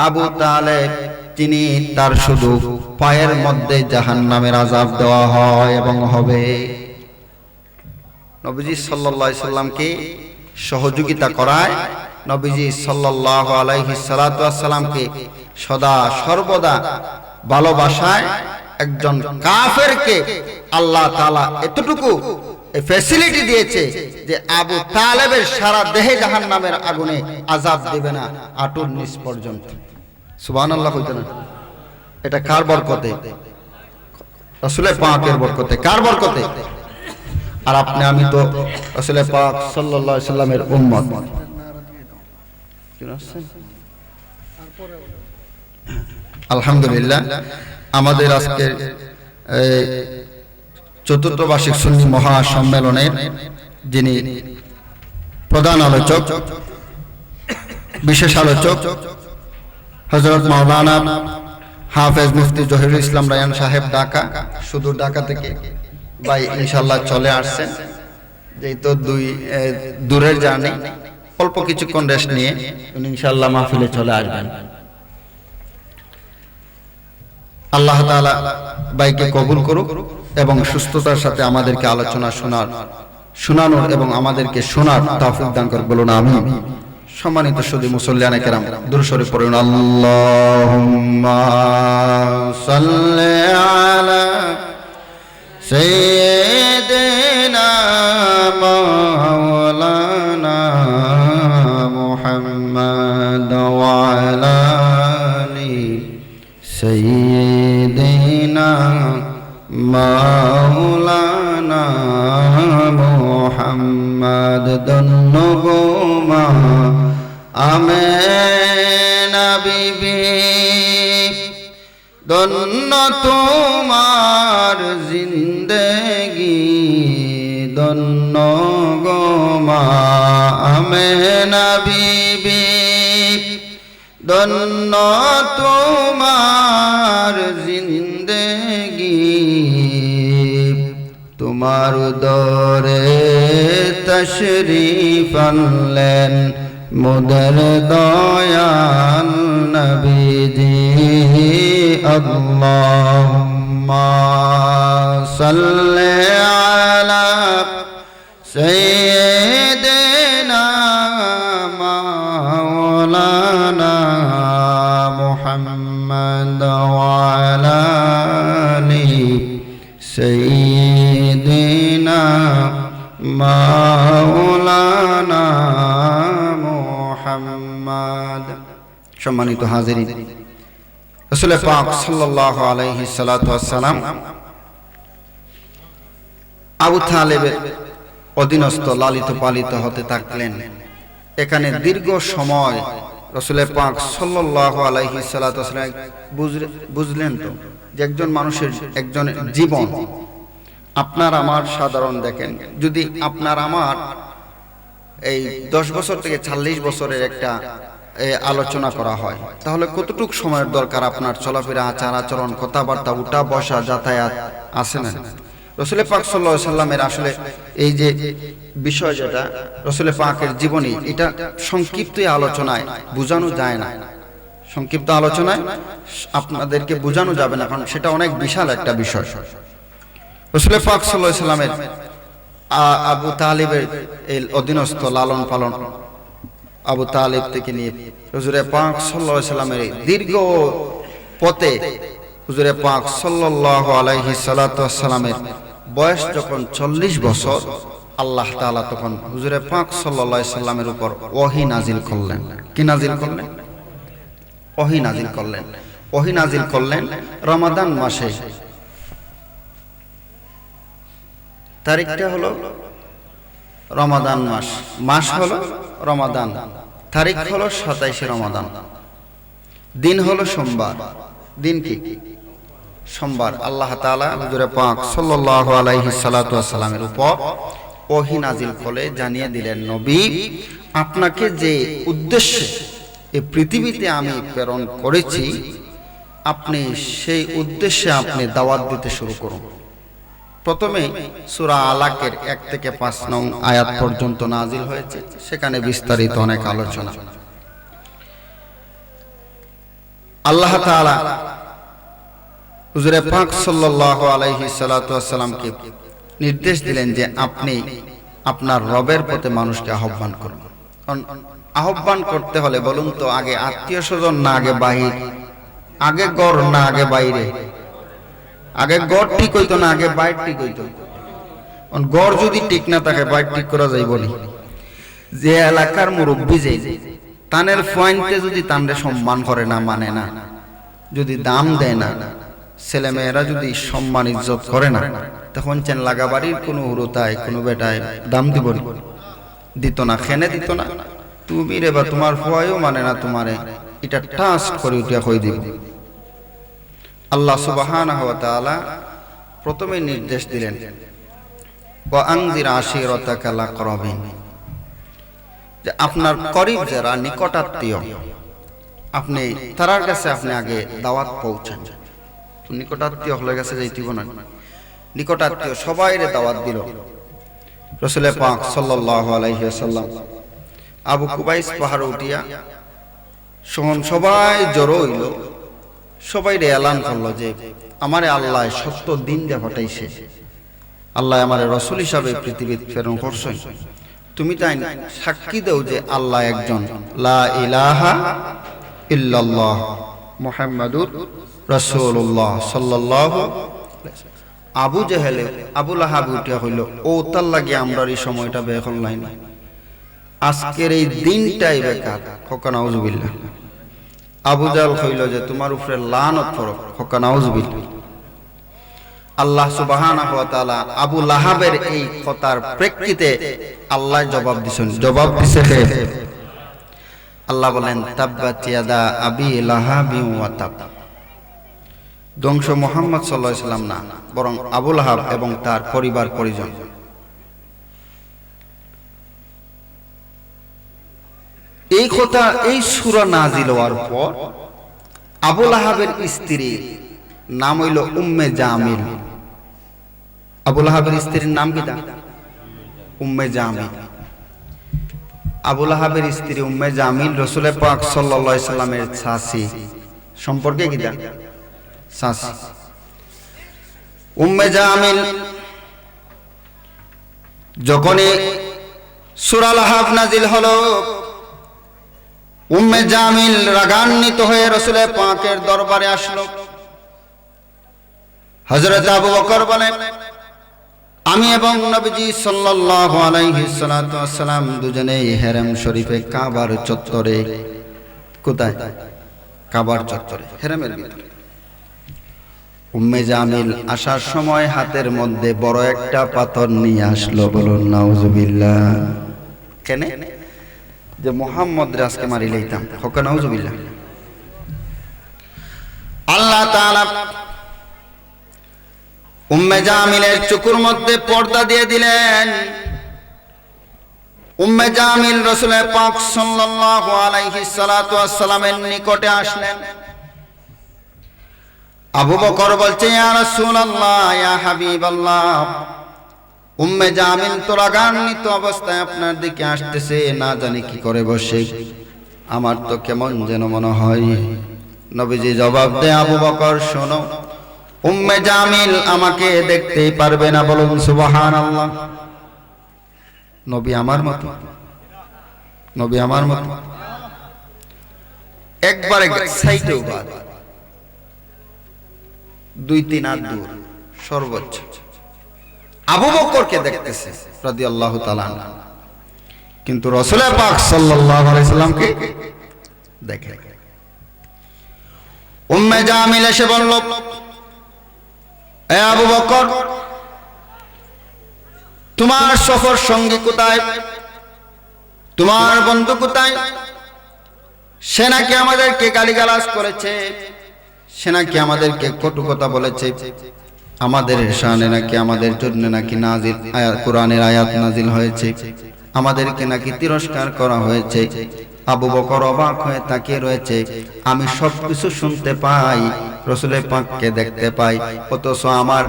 আবু তালেব, তিনি তার শুধু পায়ের মধ্যে জাহান্নামের আযাব দেওয়া হয় এবং হবে। নবীজি সাল্লাল্লাহু আলাইহি সাল্লামকে সহযোগিতা করায়, নবীজি সাল্লাল্লাহু আলাইহি সাল্লাতু ওয়াসসালামকে সদা সর্বদা ভালোবাসায় একজন কাফেরকে আল্লাহ তাআলা এতটুকু ফ্যাসিলিটি দিয়েছে যে আবু তালেবের সারা দেহে জাহান্নামের আগুনে আযাব দিবে না আঁটুর নিচ পর্যন্ত। সুবহানাল্লাহ কইতে না? এটা কার বরকতে? রাসূলের পাকের বরকতে। কার বরকতে? আর আপনি আমি তো রাসূলের পাক সাল্লাল্লাহু আলাইহি সাল্লামের উম্মত। আলহামদুলিল্লাহ, আমাদের আজকের চতুর্থ বার্ষিক সুন্নি মহাসম্মেলনের যিনি প্রধান আলোচক, বিশেষ আলোচক হযরত মাওলানা হাফেজ মুফতি জহিরুল ইসলাম রায়হান সাহেব, ঢাকা, সুদূর ঢাকা থেকে ভাই ইনশাআল্লাহ চলে আসছেন। যেহেতু দূরের জার্নি, অল্প কিছুক্ষণ রেস্ট নিয়ে উনি ইনশাআল্লাহ মাহফিলে চলে আসবেন। আল্লাহ তাআলা ভাইকে কবুল করুক এবং সুস্থতার সাথে আমাদেরকে আলোচনা শোনানোর এবং আমাদেরকে শোনার তৌফিক দান করুক, বলুন আমিন। সম্মানিত সুধী মুসল্লিয়ানে কেরাম, দুরূদ শরীফ পড়ুন। আল্লাহুম্মা সাল্লি আলা সাইয়্যিদিনা মাওলানা মুহাম্মদ ওয়া আলা আলি সাইয়্যিদিনা মাওলানা মুহাম্মদ। দন্নগোমা আমেনা বিবি, দন্ন তোমার জিন্দেগি, দন্ন গোমা আমেনা বিবি, দন্ন তোমার জিন্দেগি। তোমার দরে তশরীফ আনলেন মুদের দয়াল নবীজি। আল্লাহুম্মা সাল্লি আলা সাইয়্যিদিনা মাওলানা মুহাম্মদ ওয়া আলা আলি সাইয়্যিদিনা মাওলানা মুহাম্মদ। সম্মানিত হাজিরিন, রাসূল পাক সাল্লাল্লাহু আলাইহি সাল্লাতু ওয়াসসালাম আবু তালেবের অধীনস্থ লালিত পালিত হতে থাকলেন। এখানে দীর্ঘ সময় রাসূল পাক সাল্লাল্লাহু আলাইহি সাল্লাতু ওয়াসসালাম বুঝলেন তো যে একজন মানুষের একজন জীবন, আপনার আমার সাধারণ দেখেন, যদি আপনার আমার এই 10 বছর থেকে 40 বছরের একটা আলোচনা করা হয়, তাহলে কতটুকু সময়ের দরকার আপনার চলাফেরা, আচার আচরণ, কথাবার্তা, উঠা বসা, যাতায়াত আছে না? রাসূল পাক সাল্লাল্লাহু আলাইহি সাল্লামের আসলে এই যে বিষয়, যেটা রাসূল পাকের জীবনী, এটা সংক্ষিপ্ত আলোচনায় বোঝানো যায় না। সংক্ষিপ্ত আলোচনায় আপনাদেরকে বোঝানো যাবে না, কারণ সেটা অনেক বিশাল একটা বিষয়। রাসূল পাক সাল্লাল্লাহু আলাইহি সাল্লামের আবু তালিবের এই অধীনস্থ লালন পালন, আবু তালিব থেকে নিয়ে হুজুর পাক সাল্লাল্লাহু আলাইহি সাল্লামের দীর্ঘ পথে হুজুরে পাক সাল্লাল্লাহু আলাইহি সাল্লাতু ওয়াসসালামের বয়স যখন 40 বছর, আল্লাহ তাআলা তখন হুজুরে পাক সাল্লাল্লাহু আলাইহি সাল্লামের উপর ওহী নাজিল করলেন। কি নাজিল করলেন? ওহী নাজিল করলেন। ওহী নাজিল করলেন রমাদান মাসে। তারিখটা হলো রমাদান মাস, মাস হলো রমাদান, তারিখ হলো 27 রমাদান, দিন হলো সোমবার। দিন কি? সোমবার। আল্লাহ তাআলা হুজুরে পাক সাল্লাল্লাহু আলাইহি সাল্লাতু ওয়াসসালামের উপর ওহী নাজিল করে জানিয়ে দিলেন, নবী, আপনাকে যে উদ্দেশ্যে এই পৃথিবীতে আমি প্রেরণ করেছি, আপনি সেই উদ্দেশ্যে আপনি দাওয়াত দিতে শুরু করুন। প্রথমে সূরা আলাকের 1 থেকে 5 নং আয়াত পর্যন্ত নাজিল হয়েছে, সেখানে বিস্তারিত অনেক আলোচনা। আল্লাহ তাআলা হুজুরে পাক সাল্লাল্লাহু আলাইহি সাল্লাতু ওয়াসসালামকে নির্দেশ দিলেন যে আপনি আপনার রবের পথে মানুষকে আহ্বান করুন। আহ্বান করতে হলে বলুন তো, আগে আত্মীয় স্বজন না আগে বাহির? আগে ঘর না আগে বাইরে? আগে ঘর ঠিক হইতো না আগে বাইর ঠিক হইতো? ঘর যদি ঠিক না থাকে বাইর ঠিক করা যায়? বলি যে এলাকার মুরব্বী যে তানের পয়েন্টে যদি তানরে সম্মান করে না, মানে না, যদি দাম দেয় না, ছেলেমেয়েরা যদি সম্মান ইজ্জত করে না, তখন চেন লাগাবাড়ির কোনো উরতায় কোনো বেটায় দাম দিব দিত না, খেনে দিত না। তুমি রে বা তোমার ফুয়াইও মানে না তোমারে, এটা টাস্ট করে উঠিয়া কই দিব। আল্লাহ সুবহানাহু ওয়া তাআলা প্রথমে নির্দেশ দিলেন, ওয়া আনজির আশিরাতাকাল আকরাবিন, যে আপনার করিব যারা নিকটাত্মীয়, আপনি তার কাছে আপনি আগে দাওয়াত পৌঁছান। নিকটাত্মীয় হলে গেছে যাইতিব না, নিকটাত্মীয় সবাইরে দাওয়াত দিল। রাসূল পাক সাল্লাল্লাহু আলাইহি ওয়াসাল্লাম আবু কুবাইস পাহাড়ে উঠিয়া সবাই জড়ো হইল, সবাইরে এলান করলো যে আমারে আল্লাহ সত্য দিন দিয়ে পাঠাইছে, আল্লাহ আমারে রাসূল হিসাবে পৃথিবীতে প্রেরণ করছেন, তুমি তাই সাক্ষী দাও যে আল্লাহ একজন, লা ইলাহা ইল্লাল্লাহ মুহাম্মাদুর রাসূলুল্লাহ সাল্লাল্লাহু। আবু জেহেলে আবু লাহাব উঠিয়া হইল, ও তার লাগে আমরা এই সময়টা বের করলাই না, আজকের এই দিনটাই বেকার, খোকা নাউজুবিল্লাহ। আবু জাহল কইল যে তোমার উপরে লানত পড়ুক, খোকা নাউজুবিল্লাহ। আল্লাহ সুবহানাহু ওয়া তাআলা আবু লাহাবের এই কথার প্রেক্ষিতে আল্লাহ জবাব দিছেন। জবাব দিছে কে? আল্লাহ বলেন, তাব্বাত ইয়াদা আবি লাহাবি ওয়া তাব। ধ্বংস মুহাম্মদ সাল্লাল্লাহু আলাইহি ওয়াসাল্লাম না, বরং আবু লাহাব এবং তার পরিবার পরিজন। এই কথা, এই সূরা নাজিল হওয়ার পর আবু লাহাবের স্ত্রী নাম হইল উম্মে জামিল। আবু লাহাবের স্ত্রীর নাম কি? উম্মে জামিল। আবু লাহাবের স্ত্রী উম্মে জামিল রাসূল পাক সাল্লাল্লাহু আলাইহি সাল্লামের শাশি সম্পর্কে কি? শাশি। উম্মে জামিল যখনই সূরা লাহাব নাজিল হলো, উম্মে জামিল রাগান্বিত হয়ে রাসূল পাকের দরবারে আসলো। হযরত আবু বকর বলেন, আমি এবং নবীজি সাল্লাল্লাহু আলাইহি সাল্লাতু ওয়াসসালাম দুজনেই হেরেম শরীফে কাবার চত্বরে, কোথায়? কাবার চত্বরে, হেরেমের ভিতরে। উম্মে জামিল আসার সময় হাতের মধ্যে বড় একটা পাথর নিয়ে আসলো। বলুন নাউজুবিল্লাহ। কেন? যে মুহাম্মদ রাজকে মারি লইতাম, হোকা নাউজুবিল্লাহ। আল্লাহ তাআলা উম্মে জামিলের চোখের মধ্যে পর্দা দিয়ে দিলেন। উম্মে জামিল রাসূল পাক সাল্লাল্লাহু আলাইহি সাল্লাতু ওয়াসসালামের নিকটে আসলেন। আবু বকর বলছে, ইয়া রাসূলুল্লাহ, ইয়া হাবিবাল্লাহ, উম্মে জামিল তো রাগান্বিত অবস্থায় আপনার দিকে আসতেছে, না জানি কি করে বসে, আমার তো কেমন যেন মনে হয়। নবীজি জবাব দেয়, আবু বকর শোনো, উম্মে জামিল আমাকে দেখতেই পারবে না, বলুন সুবহানাল্লাহ। নবী আমার মতো, নবী আমার মতো, একবারে সাইটেও বাদ, 2-3 হাত দূর সর্বোচ্চ আবু বকরকে দেখতেছে রাদিয়াল্লাহু তাআলা, কিন্তু রাসূল পাক সাল্লাল্লাহু আলাইহি সাল্লামকে দেখে। উম্মে জামিল এসে বলল, এ আবু বকর, তোমার সফর সঙ্গী কোথায়, তোমার বন্ধু কোথায়? সে নাকি আমাদেরকে গালিগালাজ করেছে, সে নাকি আমাদেরকে কটু কথা বলেছে, আমাদের শানে নাকি, আমাদের জন্য নাকি নাজিল আয়াত, কোরআনের আয়াত নাজিল হয়েছে, আমাদেরকে নাকি তিরস্কার করা হয়েছে। আবু বকর অবাক হয়ে তাকিয়ে রয়েছে। আমি সবকিছু শুনতে পাই, রাসূল পাককে দেখতে পাই, অথচ আমার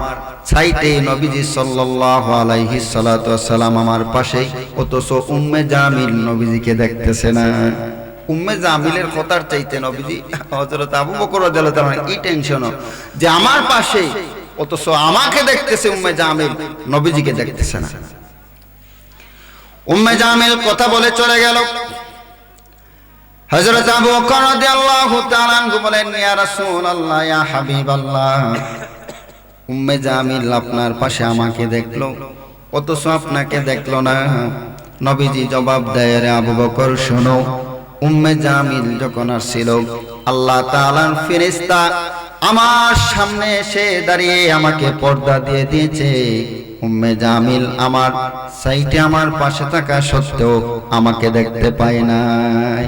সাইটে নবীজি সাল্লাল্লাহু আলাইহি সাল্লাতু ওয়াসসালাম আমার পাশে, অথচ উম্মে জামিল নবীজিকে দেখতেছে না। উম্মে জামিলের কথার চাইতে নবীজি হযরত আবু বকর রাদিয়াল্লাহু তাআলা এই টেনশন যে আমার পাশে, অথচ আমাকে দেখতেছে উম্মে জামিল, নবীজিকে দেখতেছে না। উম্মে জামিল কথা বলে চলে গেল। হযরত আবু বকর রাদিয়াল্লাহু তাআলা আনহু বলেন, ইয়া রাসূলুল্লাহ, ইয়া হাবিবাল্লাহ, উম্মে জামিল আপনার পাশে আমাকে দেখলো, অথচ আপনাকে দেখলো না। নবীজি জবাব দেয়, রে আবু বকর শোনো, উম্মে জামিল যখন আসছিল, আল্লাহ তাআলার ফেরেশতা আমার সামনে এসে দাঁড়িয়ে আমাকে পর্দা দিয়ে দিয়েছে। উম্মে জামিল আমার সাইটে আমার পাশে থাকা সত্ত্বেও আমাকে দেখতে পায় নাই।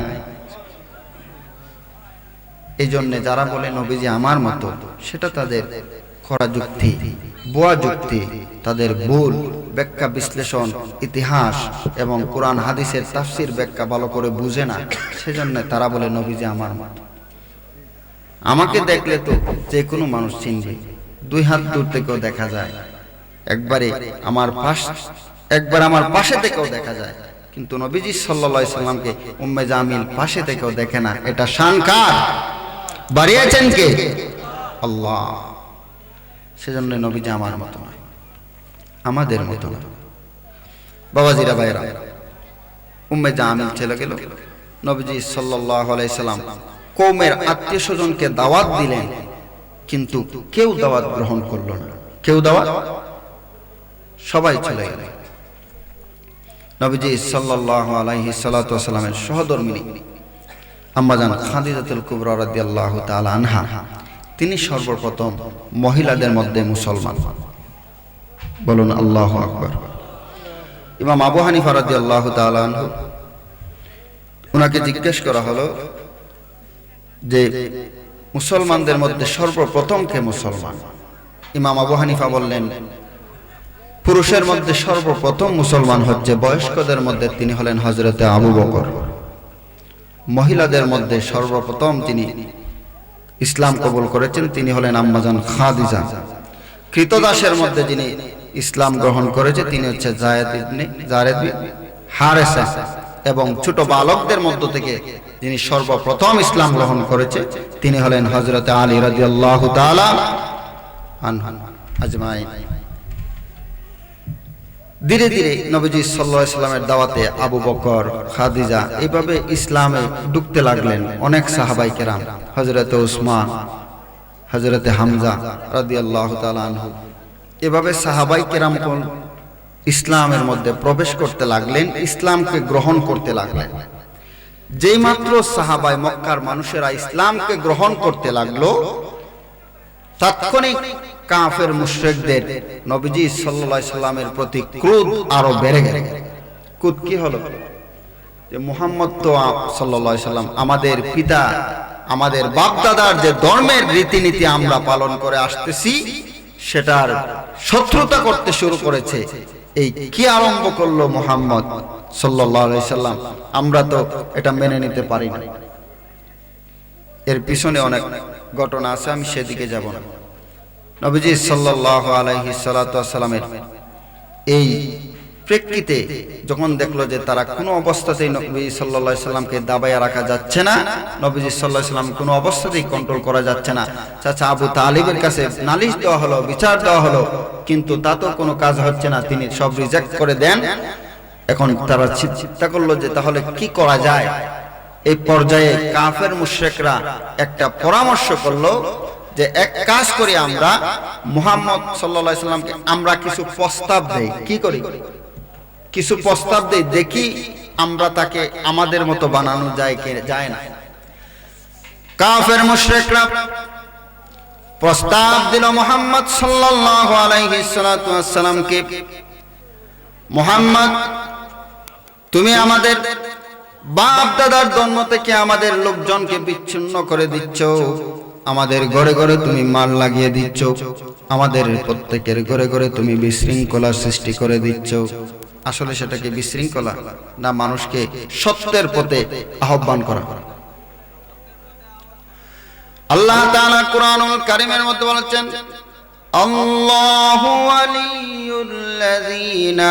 এই জন্য যারা বলে নবীজি আমার মতো, সেটা তাদের খরা যুক্তি, বুয়া যুক্তি, তাদের ভুল ব্যাখ্যা বিশ্লেষণ, ইতিহাস এবং কোরআন হাদিসের তাফসীর ব্যাখ্যা ভালো করে বুঝে না, সেজন্য তারা বলে নবীজি আমার মতো। আমাকে দেখলে তো যে কোনো মানুষ চিনবে, 2 হাত দূর থেকেও দেখা যায়, একবার আমার পাশে থেকেও দেখা যায়, কিন্তু নবীজি সাল্লাল্লাহু আলাইহি সাল্লামকে উম্মে জামিল পাশে থেকেও দেখে না। এটা শান কার? বাড়িয়েছেন কে? আল্লাহ। সেজন্য নবীজি আমার মতো নয়, আমাদের মতো নয়। বাবাজিরা ভাইরা, উম্মে জামিল চলে গেল। নবীজি সাল্লাল্লাহু আলাইহি সাল্লাম কওমের আত্মীয় স্বজনকে দাওয়াত দিলেন, কিন্তু কেউ দাওয়াত গ্রহণ করল না। কেউ দাওয়াত, সবাই চলে গেল। নবীজি সাল্লাল্লাহু আলাইহি সাল্লাতু ওয়াসাল্লামের সহধর্মিণী আম্মাজান খাদিজাতুল কুবরা রাদিয়াল্লাহু তাআলা আনহা, তিনি সর্বপ্রথম মহিলাদের মধ্যে মুসলমান। বলুন আল্লাহু আকবার। ইমাম আবু হানিফা রাদিয়াল্লাহু তাআলা আনহু, ওনাকে জিজ্ঞেস করা হলো যে মুসলমানদের মধ্যে সর্বপ্রথম কে মুসলমান? ইমাম আবু হানিফা বললেন, পুরুষের মধ্যে সর্বপ্রথম মুসলমান হচ্ছে বয়স্কদের মধ্যে তিনি হলেন হযরতে আবু বকর। মহিলাদের মধ্যে সর্বপ্রথম যিনি ইসলাম কবুল করেছেন তিনি হলেন আম্মাজান খাদিজা। কৃতদাসের মধ্যে যিনি ইসলাম গ্রহণ করেছে তিনি হচ্ছে যায়েদ হারেসা, এবং ছোট বালকদের মধ্য থেকে যিনি সর্বপ্রথম ইসলাম গ্রহণ করেছে তিনি হলেন হযরতে আলী রাদিয়াল্লাহু তাআলা আনহু আজমাইন। ধীরে ধীরে নবীজি সাল্লাল্লাহু আলাইহি সাল্লামের দাওয়াতে আবু বকর, খাদিজা এইভাবে ইসলামে ঢুকতে লাগলেন। অনেক সাহাবায়ে কেরাম, হযরতে উসমান, হযরতে হামজা রাদিয়াল্লাহু তাআলা আনহু, এভাবে সাহাবায়ে কেরাম ইসলামের মধ্যে প্রবেশ করতে লাগলেন, ইসলামকে গ্রহণ করতে লাগলেন। যেই মাত্র সাহাবায়ে মক্কার মানুষেরা ইসলামকে গ্রহণ করতে লাগলো, তাৎক্ষণিক কাফের মুশরিকদের নবীজি সাল্লাল্লাহু আলাইহি সাল্লামের প্রতি ক্রোধ আরো বেড়ে গেল। ক্রোধ কি হলো? যে মুহাম্মদ তো সাল্লাল্লাহু আলাইহি সাল্লাম আমাদের পিতা, আমাদের বাপদাদার যে ধর্মের রীতিনীতি আমরা পালন করে আসতেছি সেটার শত্রুতা করতে শুরু করেছে। এই কি আরম্ভ করলো মুহাম্মদ সাল্লাল্লাহু আলাইহি সাল্লাম, আমরা তো এটা মেনে নিতে পারি না। এর পিছনে অনেক ঘটনা আছে, আমি সেদিকে যাব না। নবীজি সাল্লাল্লাহু আলাইহি সাল্লামের এই প্রেক্ষিতে যখন দেখলো যে তারা কোনো অবস্থাতেই নবী সাল্লাল্লাহু আলাইহি সাল্লামকে দাবাইয়া রাখা যাচ্ছে না, নবীজি সাল্লাল্লাহু আলাইহি সাল্লাম কোনো অবস্থাতেই কন্ট্রোল করা যাচ্ছে না, চাচা আবু তালিবের কাছে নালিশ দেওয়া হলো, বিচার দেওয়া হলো, কিন্তু তাতেও কোনো কাজ হচ্ছে না, তিনি সব রিজেক্ট করে দেন। এখন তারা চিন্তা করলো যে তাহলে কি করা যায়। এই পর্যায়ে কাফের মুশরিকরা একটা পরামর্শ করলো যে এক কাজ করি, আমরা মুহাম্মদ সাল্লাল্লাহু আলাইহি সাল্লামকে আমরা কিছু প্রস্তাব দেই। কি করি? কিছু প্রস্তাব দেই, দেখি আমরা তাকে আমাদের মতো বানানো যায় কি যায় না। কাফের মুশরিকরা প্রস্তাব দিল মুহাম্মদ সাল্লাল্লাহু আলাইহি সাল্লামকে, মুহাম্মদ তুমি আমাদের বাপ দাদার জন্ম থেকে আমাদের লোকজনকে বিচ্ছিন্ন করে দিচ্ছ, আমাদের ঘরে ঘরে তুমি মাল লাগিয়ে দিচ্ছ, আমাদের প্রত্যেকের ঘরে ঘরে তুমি বিশৃঙ্খলা সৃষ্টি করে দিচ্ছ। আসলে সেটা কি বিশৃঙ্খলা না মানুষকে সত্যের পথে আহ্বান করা? আল্লাহ তাআলা কুরআনুল কারীমের মধ্যে বলেছেন, আল্লাহু ওয়ালিয়ুল্লাযীনা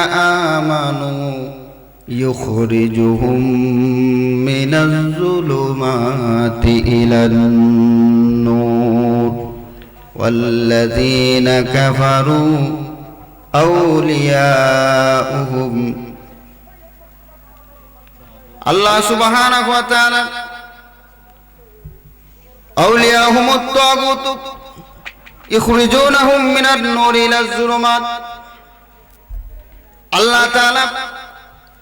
আমানু يخرجهم من الظلمات إلى النور والذين كفروا أولياؤهم الله سبحانه وتعالى أولياؤهم الطاغوت يخرجونهم من النور إلى الظلمات। الله تعالى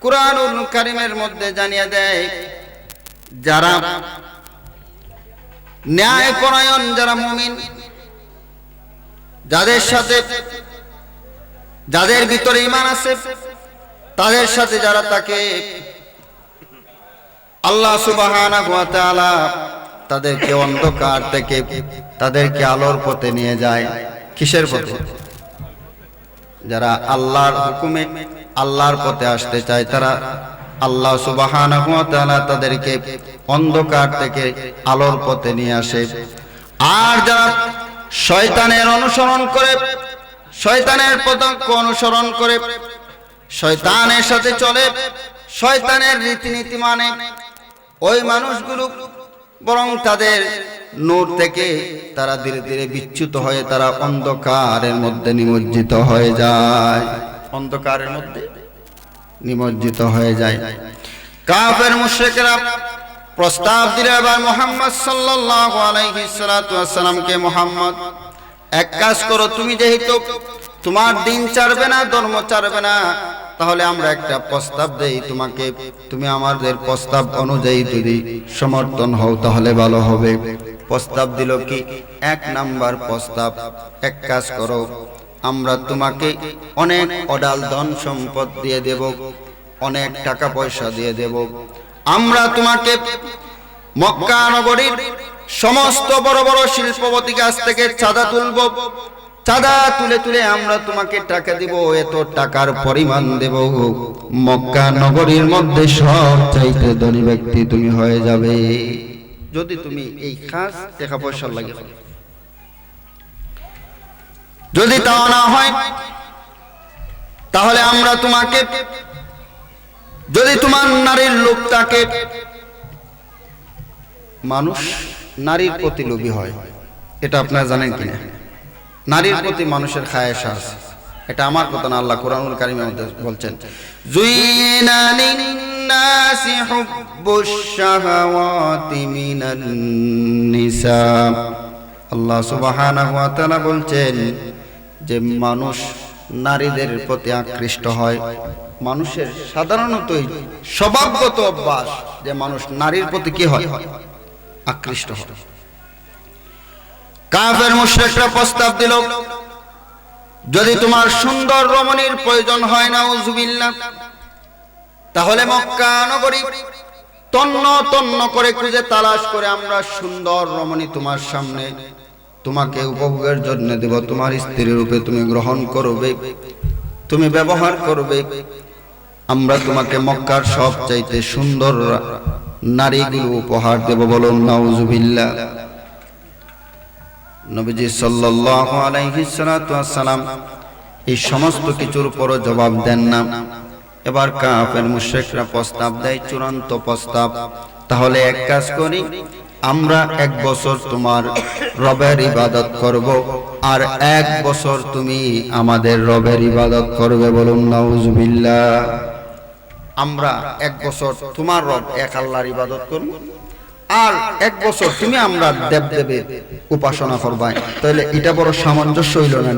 কুরআনুল কারীমের মধ্যে জানিয়ে দেয়, যারা ন্যায়পরায়ণ, যারা মুমিন, যাদের ভিতরে ঈমান আছে, তাদের সাথে যারা তাকে আল্লাহ সুবহানাহু ওয়া তাআলা তাদেরকে অন্ধকার থেকে তাদেরকে আলোর পথে নিয়ে যায়। কিসের পথে? যারা আল্লাহর হুকুমে আল্লাহর পথে আসতে চায়, তারা আল্লাহ সুবহানাহু ওয়া তাআলা তাদেরকে অন্ধকার থেকে আলোর পথে নিয়ে আসে। আর যারা শয়তানের অনুসরণ করে, শয়তানের পথকে অনুসরণ করে, শয়তানের সাথে চলে, শয়তানের রীতিনীতি মানে, ওই মানুষগুলো বরং তাদের নূর থেকে তারা ধীরে ধীরে বিচ্যুত হয়ে তারা অন্ধকারের মধ্যে নিমজ্জিত হয়ে যায়, অন্ধকারের মধ্যে নিমজ্জিত হয়ে যায়। কাফের মুশরিকরা প্রস্তাব দিল এবার মুহাম্মদ সাল্লাল্লাহু আলাইহি সাল্লামকে, মুহাম্মদ এক কাজ করো, তুমি যেহেতু তোমার দিন ছাড়বে না, ধর্ম ছাড়বে না, তাহলে আমরা একটা প্রস্তাব দেই তোমাকে, তুমি আমাদের প্রস্তাব অনুযায়ী যদি সমর্থন হও তাহলে ভালো হবে। প্রস্তাব দিল কি? এক নাম্বার প্রস্তাব, এক কাজ করো, আমরা তোমাকে অনেক অডাল ধন সম্পদ দিয়ে দেব, অনেক টাকা পয়সা দিয়ে দেব, আমরা তোমাকে মক্কা নগরীর সমস্ত বড় বড় শিল্পপতি কাছ থেকে চাঁদা তুলব, চাঁদা তুলে তুলে আমরা তোমাকে টাকা দিব, এত টাকার পরিমাণ দেব, মক্কা নগরীর মধ্যে সবচাইতে ধনী ব্যক্তি তুমি হয়ে যাবে যদি তুমি এই খাস টাকা পয়সা লাগে। যদি তাও না হয় তাহলে আমরা তোমাকে, যদি তোমার নারীর লোভ থাকে, মানুষ নারীর প্রতি লোভী হয়, এটা আপনারা জানেন কিনা? নারীর প্রতি মানুষের খায়েশ আছে, এটা আমার কথা না, আল্লাহ কুরআনুল কারীমের মধ্যে বলছেন, যুইনা লিন-নাসি হুব্বুশ শাহাওয়াতি মিনান নিসা। আল্লাহ সুবহানাহু ওয়া তাআলা বলছেন যে মানুষ নারীদের প্রতি আকৃষ্ট হয়। মানুষের সাধারণতই স্বভাবগত অভ্যাস যে মানুষ নারীর প্রতি কি হয়? আকৃষ্ট হয়। কাফের মুশরিকরা প্রস্তাব দিল, যদি তোমার সুন্দর রমণীর প্রয়োজন হয় না, নাউযুবিল্লাহ, তাহলে মক্কা নগরী তন্ন তন্ন করে খুঁজে তালাশ করে আমরা সুন্দর রমণী তোমার সামনে তোমাকে উপভোগের জন্য দেব, তোমার স্ত্রী রূপে তুমি গ্রহণ করবে, তুমি ব্যবহার করবে, আমরা তোমাকে মক্কার সবচাইতে সুন্দর নারীগুলো উপহার দেব। বলুন নাউজুবিল্লাহ। নবীজি সাল্লাল্লাহু আলাইহি সাল্লাম এই সমস্ত কিছুর উপর জবাব দেন না। এবার কাফের মুশরিকরা প্রস্তাব দেয়, চূড়ান্ত প্রস্তাব, তাহলে এক কাজ করি, আমরা 1 বছর তোমার রবের ইবাদত করব, আর 1 বছর তুমি আমাদের রবের ইবাদত করবে। বলুন নাউজুবিল্লাহ। আমরা 1 বছর তোমার রব এক আল্লাহর ইবাদত করব, আর 1 বছর তুমি আমরা দেবদেবীর উপাসনা করবা। তাহলে এটা বড় সামঞ্জস্য হইল না?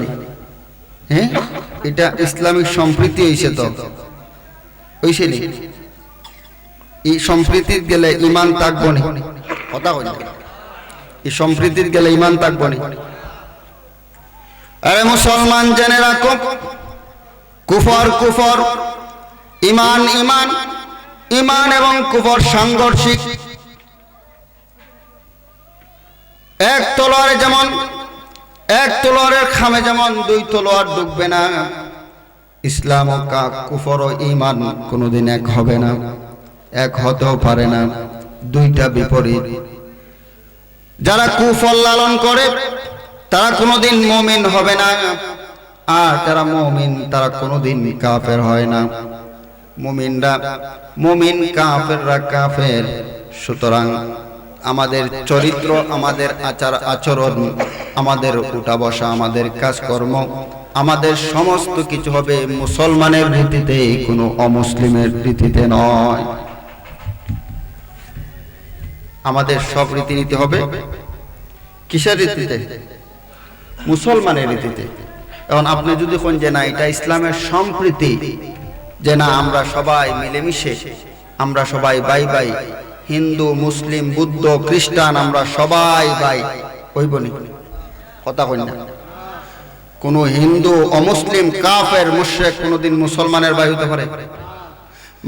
হ্যাঁ, এটা ইসলামিক সম্প্রীতি হইছে তো, হইছে নি? এই সম্প্রীতির গেলে ঈমান থাকবো না, কথা কই না? এই সম্প্রীতির গেলে ঈমান থাকবো না। আরে মুসলমান, জেনে রাখো, কুফর কুফর, ঈমান ঈমান, ঈমান এবং কুফর সাংঘর্ষিক। এক তলোয়ারের খামে যেমন 2 তলোয়ার ঢুকবে না, ইসলাম ও কুফর ও ঈমান কোনোদিন এক হবে না, এক হতেও পারে না, 2টা বিপরীত। যারা কুফর লালন করে তারা কোনোদিন মুমিন হবে না, আর যারা মুমিন তারা কোনোদিন কাফের হয় না। মুমিনরা মুমিন, কাফেররা কাফের। সুতরাং আমাদের চরিত্র, আমাদের আচার আচরণ, আমাদের উঠা বসা, আমাদের কাজকর্ম, আমাদের সমস্ত কিছু হবে মুসলমানের রীতিতে, কোনো অমুসলিমের রীতিতে নয়। আমাদের সব রীতিনীতি হবে কিসের রীতিতে? মুসলমানের রীতিতে। এখন আপনি যদি কোন যে না এটা ইসলামের সম্প্রীতি, যে না আমরা সবাই মিলেমিশে, আমরা সবাই ভাই ভাই, হিন্দু মুসলিম বুদ্ধ খ্রিস্টান আমরা সবাই ভাই, হইব নি? কথা কই না? কোন হিন্দু অমুসলিম কাফের মুশরিক কোনদিন মুসলমানের ভাই হতে পারে?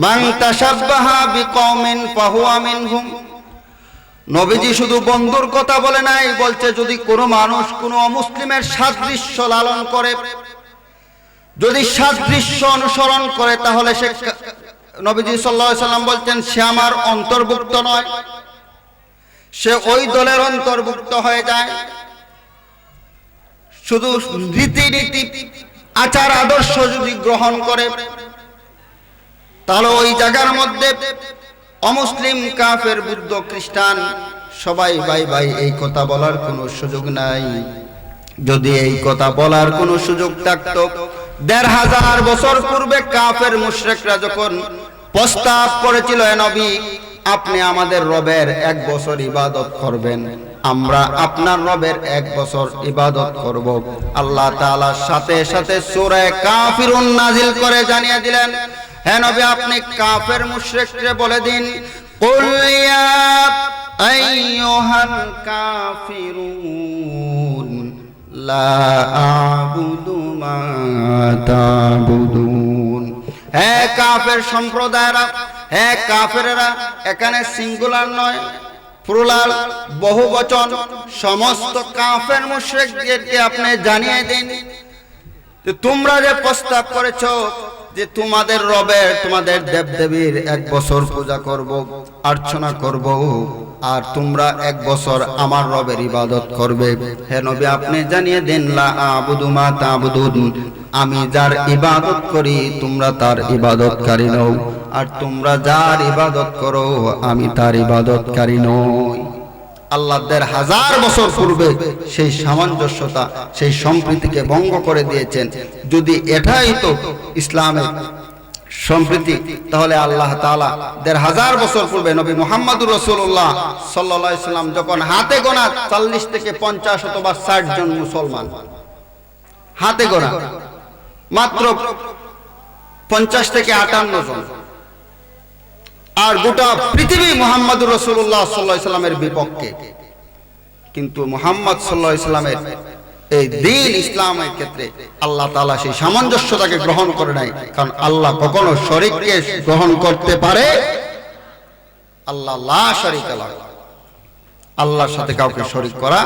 মান তাশাব্বাহা বিকওমিন ফাহুয়া মিনহুম। নবীজি শুধু বন্ধুর কথা বলে নাই, বলছে যদি কোনো মানুষ কোনো অমুসলিমের সাদৃশ্য লালন করে, যদি সাদৃশ্য অনুসরণ করে, তাহলে সে, নবীজি সাল্লাল্লাহু আলাইহি সাল্লাম বলছেন, সে আমার অন্তর্ভুক্ত নয়, সে ওই দলের অন্তর্ভুক্ত হয়ে যায়। শুধু রীতিনীতি আচার আদর্শ যদি গ্রহণ করে, তাহলে ওই জায়গার মধ্যে অমুসলিম কাফের বুদ্ধ খ্রিস্টান সবাই ভাই ভাই, এই কথা বলার কোনো সুযোগ নাই। যদি এই কথা বলার কোনো সুযোগ থাকতো, 1500 বছর পূর্বে কাফের মুশরিকরা যখন প্রস্তাব করেছিল, হে নবী আপনি আমাদের রবের 1 বছর ইবাদত করবেন, আমরা আপনার রবের 1 বছর ইবাদত করব, আল্লাহ তাআলা সাথে সাথে সূরা কাফিরুন নাজিল করে জানিয়ে দিলেন, হে নবী আপনি কাফের মুশরিকদের বলে দিন, কুল ইয়া আইয়ুহাল কাফিরুন লা আ'বুদু মা তা'বুদুন। হে কাফের সম্প্রদায়রা, হে কাফেররা, এখানে সিঙ্গুলার নয়, প্লুরাল, বহুবচন, সমস্ত কাফের মুশরিকদেরকে আপনি জানিয়ে দিন যে তোমরা যে প্রস্তাব করেছো যে তোমাদের রবের, তোমাদের দেবদেবীর 1 বছর পূজা করব, অর্চনা করব, আর তোমরা 1 বছর আমার রবের ইবাদত করবে, হে নবী আপনি জানিয়ে দেন, লা আ'বুদু মা তা'বুদুন, আমি যার ইবাদত করি তোমরা তার ইবাদতকারী নও, আর তোমরা যার ইবাদত করো আমি তার ইবাদতকারী নই। আল্লাহ 1000 বছর পূর্বে সেই সামঞ্জস্যতা, সেই সম্প্রীতিকে ভঙ্গ করে দিয়েছেন। যদি এটাই তো ইসলামের সম্প্রীতি, তাহলে আল্লাহ তাআলা 1000 বছর পূর্বে নবী মুহাম্মদুর রাসূলুল্লাহ সাল্লাল্লাহু আলাইহি সাল্লাম যখন হাতে গোনা 40 থেকে 50 অথবা 60 জন মুসলমান, হাতে গোনা মাত্র 50 থেকে 58 জন, আর গোটা পৃথিবী মুহাম্মদুর রাসূলুল্লাহ সাল্লাল্লাহু আলাইহি সাল্লামের বিপক্ষে, কিন্তু মুহাম্মদ সাল্লাল্লাহু আলাইহি সাল্লামের এই দ্বীন ইসলামের ক্ষেত্রে আল্লাহ তাআলা সেই সামঞ্জস্যতাকে গ্রহণ করে নাই। কারণ আল্লাহ কখনো শরীককে গ্রহণ করতে পারে? আল্লাহ লা শারীকা লাহু, আল্লাহর সাথে কাউকে শরীক করা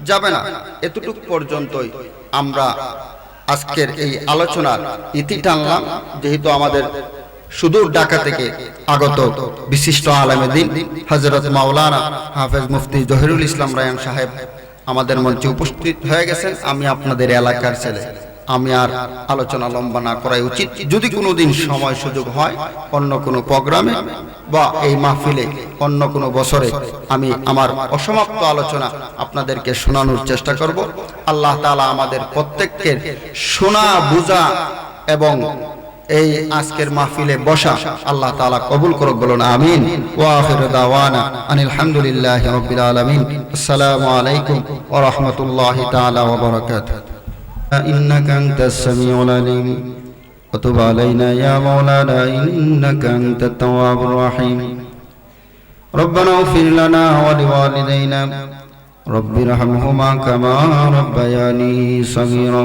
যাবে না। এতটুকু পর্যন্তই আমরা আজকের এই আলোচনার ইতি টানলাম, যেহেতু আমাদের সুদূর ঢাকা থেকে আগত বিশিষ্ট আলেমে দ্বীন হযরত মাওলানা হাফেজ মুফতি জহিরুল ইসলাম রায়হান সাহেব আমাদের মঞ্চে উপস্থিত হয়ে গেছেন। আমি আপনাদের এলাকার ছেলে, আমি আর আলোচনা লম্বা না করাই উচিত। যদি কোনোদিন সময় সুযোগ হয় অন্য কোনো প্রোগ্রামে বা এই মাহফিলে অন্য কোনো বছরে আমি আমার অসমাপ্ত আলোচনা আপনাদেরকে শোনানোর চেষ্টা করব। আল্লাহ তাআলা আমাদের প্রত্যেককে শোনা বুঝা এবং এই আজকের মাহফিলে বসা আল্লাহ তাআলা কবুল করুক, বলুন আমিন। ওয়া আখিরু দাওয়ানা আনিল হামদুলিল্লাহি রাব্বিল আলামিন। আসসালামু আলাইকুম ওয়া রাহমাতুল্লাহি তাআলা ওয়া বারাকাতুহু। إنك أنت السميع العليم وتب علينا يا مولانا إنك أنت التواب الرحيم ربنا اغفر لنا ولوالدينا رب ارحمهما كما ربياني صغيرا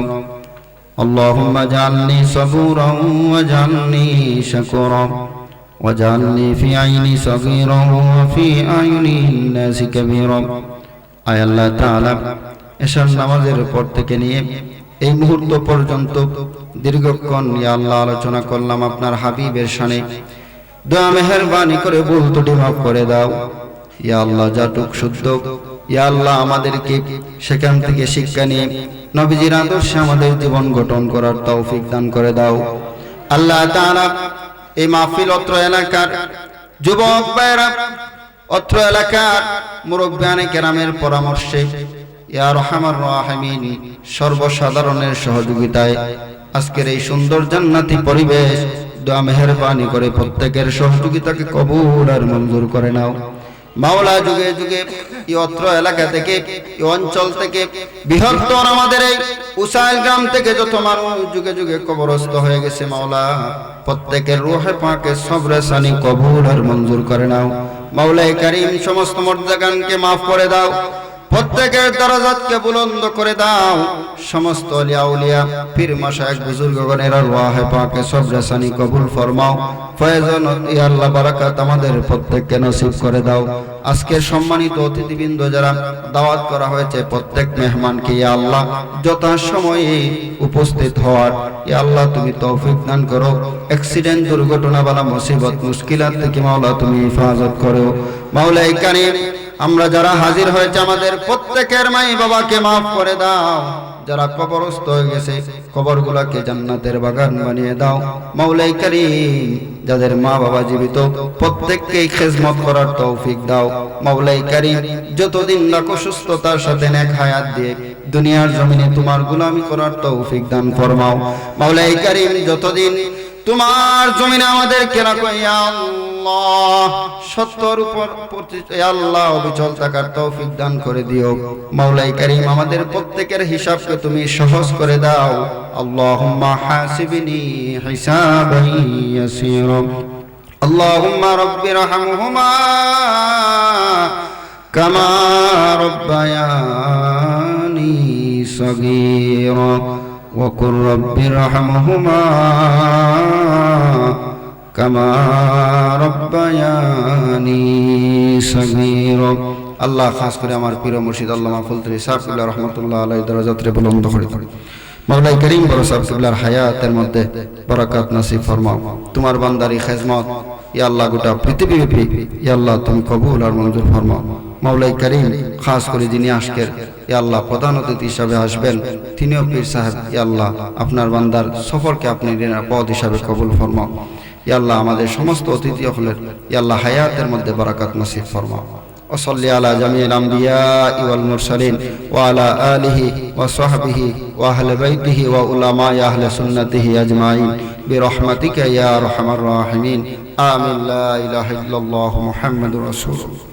اللهم اجعلني صبورا واجعلني شكورا واجعلني في عيني صغيرا وفي أعين الناس كبيرا আয় আল্লাহ তাআলা এশার নামাজের পর থেকে নিয়ে এই মুহূর্ত পর্যন্ত দীর্ঘক্ষণ ইয়া আল্লাহ আলোচনা করলাম আপনার হাবিবের শানে। দয়া মেহেরবানি করে ভুল ত্রুটি মাফ করে দাও ইয়া আল্লাহ। যাটুক শুদ্ধ ইয়া আল্লাহ আমাদেরকে সেখান থেকে শিক্ষা নিয়ে নবীজির আদর্শে আমাদের জীবন গঠন করার তৌফিক দান করে দাও আল্লাহ তাআলা। এই মাহফিল অত্র এলাকার যুবক ভাইরা, অত্র এলাকার মুরব্বিয়ানে কেরামের পরামর্শে ইয়া আরহামার রাহিমিন সর্বসাধারণের সহযোগিতায় আজকের এই সুন্দর জান্নাতি পরিবেশ দোয়া মেহেরবানি করে প্রত্যেকের সহযোগিতাকে কবুল আর মঞ্জুর করে নাও মাওলা। যুগে যুগে এই অত্র এলাকা থেকে, এই অঞ্চল থেকে, বৃহত্তর আমাদের এই উসাইল গ্রাম থেকে যত মানুষ যুগে যুগে কবরস্থ হয়ে গেছে মাওলা, প্রত্যেকের রূহে পাকে সবরে সানি কবুল আর মঞ্জুর করে নাও মাওলাই কারীম। সমস্ত মর্যাদাকে মাফ করে দাও, প্রত্যেকের দরজাতকে বুলন্দ করে দাও। সমস্ত আউলিয়া উলিয়া পীর মাশায়েখ বুজুর্গগণের রূহে পাকে সবরে সানি কবুল ফরমাও। ফয়জন ইয়া আল্লাহ বারাকাত আমাদের প্রত্যেককে নসিব করে দাও। আজকে সম্মানিত অতিথিবৃন্দ যারা দাওয়াত করা হয়েছে প্রত্যেক মেহমানকে ইয়া আল্লাহ যথাসময়ে উপস্থিত হওয়ার ইয়া আল্লাহ তুমি তৌফিক দান করো। অ্যাক্সিডেন্ট, দুর্ঘটনা বালা মুসিবত মুশকিলাত থেকে মাওলা তুমি হেফাজত করো মাওলাই কারীম। আমরা যারা হাজির হয়েছে আমাদের প্রত্যেকের মাই বাবাকে মাফ করে দাও। যারা কবরস্থ হয়ে গেছে কবরগুলোকে জান্নাতের বাগান বানিয়ে দাও মাওলাই কারীম। যাদের মা বাবা জীবিত প্রত্যেককে খিদমত করার তৌফিক দাও মাওলাই কারীম। যতদিন রাখো সুস্থতার সাথে নেক হায়াত দিয়ে দুনিয়ার জমিনে তোমার গোলামি করার তৌফিক দান ফরমাও মাওলাই কারীম। যতদিন তোমার জমিনে আমাদেরকে রাখো ইয়া আল্লাহ, সত্যর উপর ইয়া আল্লাহ অবিচল থাকার তৌফিক দান করে দিও মাওলাই কারীম। আমাদের প্রত্যেকের হিসাবকে তুমি সহজ করে দাও। আল্লাহুম্মা হাসিবনি হিসাবান ইয়াসীরা। আল্লাহুম্মা রাব্বিরহামহুমা কামা রাব্বায়ানি সগীরা وقل رب ارحمهما كما ربياني صغيرا। আল্লাহ খাস করে আমার পীর মুর্শিদ আল্লামা ফুলতুবি সাহেব কিবলা রাহমাতুল্লাহ আলাইহি দরজাতরে বুলন্দ করে দিন মাওলাই কারীম। বড় সাহেব কিবলার হায়াতের মধ্যে বরকত নসিব ফরমাও। তোমার বান্দারি খিদমত ইয়া আল্লাহ গোটা পৃথিবীব্যাপী ইয়া আল্লাহ তুমি কবুল আর মঞ্জুর ফরমাও মাওলাই কারীম। খাস করে যিনি আজকের ইয়া আল্লাহ প্রধান অতিথি হিসাবে আসবেন তিনিও পীর সাহেব ইয়া আল্লাহ আপনার বান্দার সফরকে আপনি নিরাপদ হিসাবে কবুল ফরমাও ইয়া আল্লাহ। আমাদের সমস্ত অতিথি হলেন ইয়া আল্লাহ হায়াতের মধ্যে বরকত নসিব ফরমাও। وصلي على جميع الأنبياء والمرسلين وعلى آله وصحبه وأهل بيته وعلماء أهل سنته أجمعين برحمتك يا أرحم الراحمين آمين. لا إله إلا الله محمد رسول الله.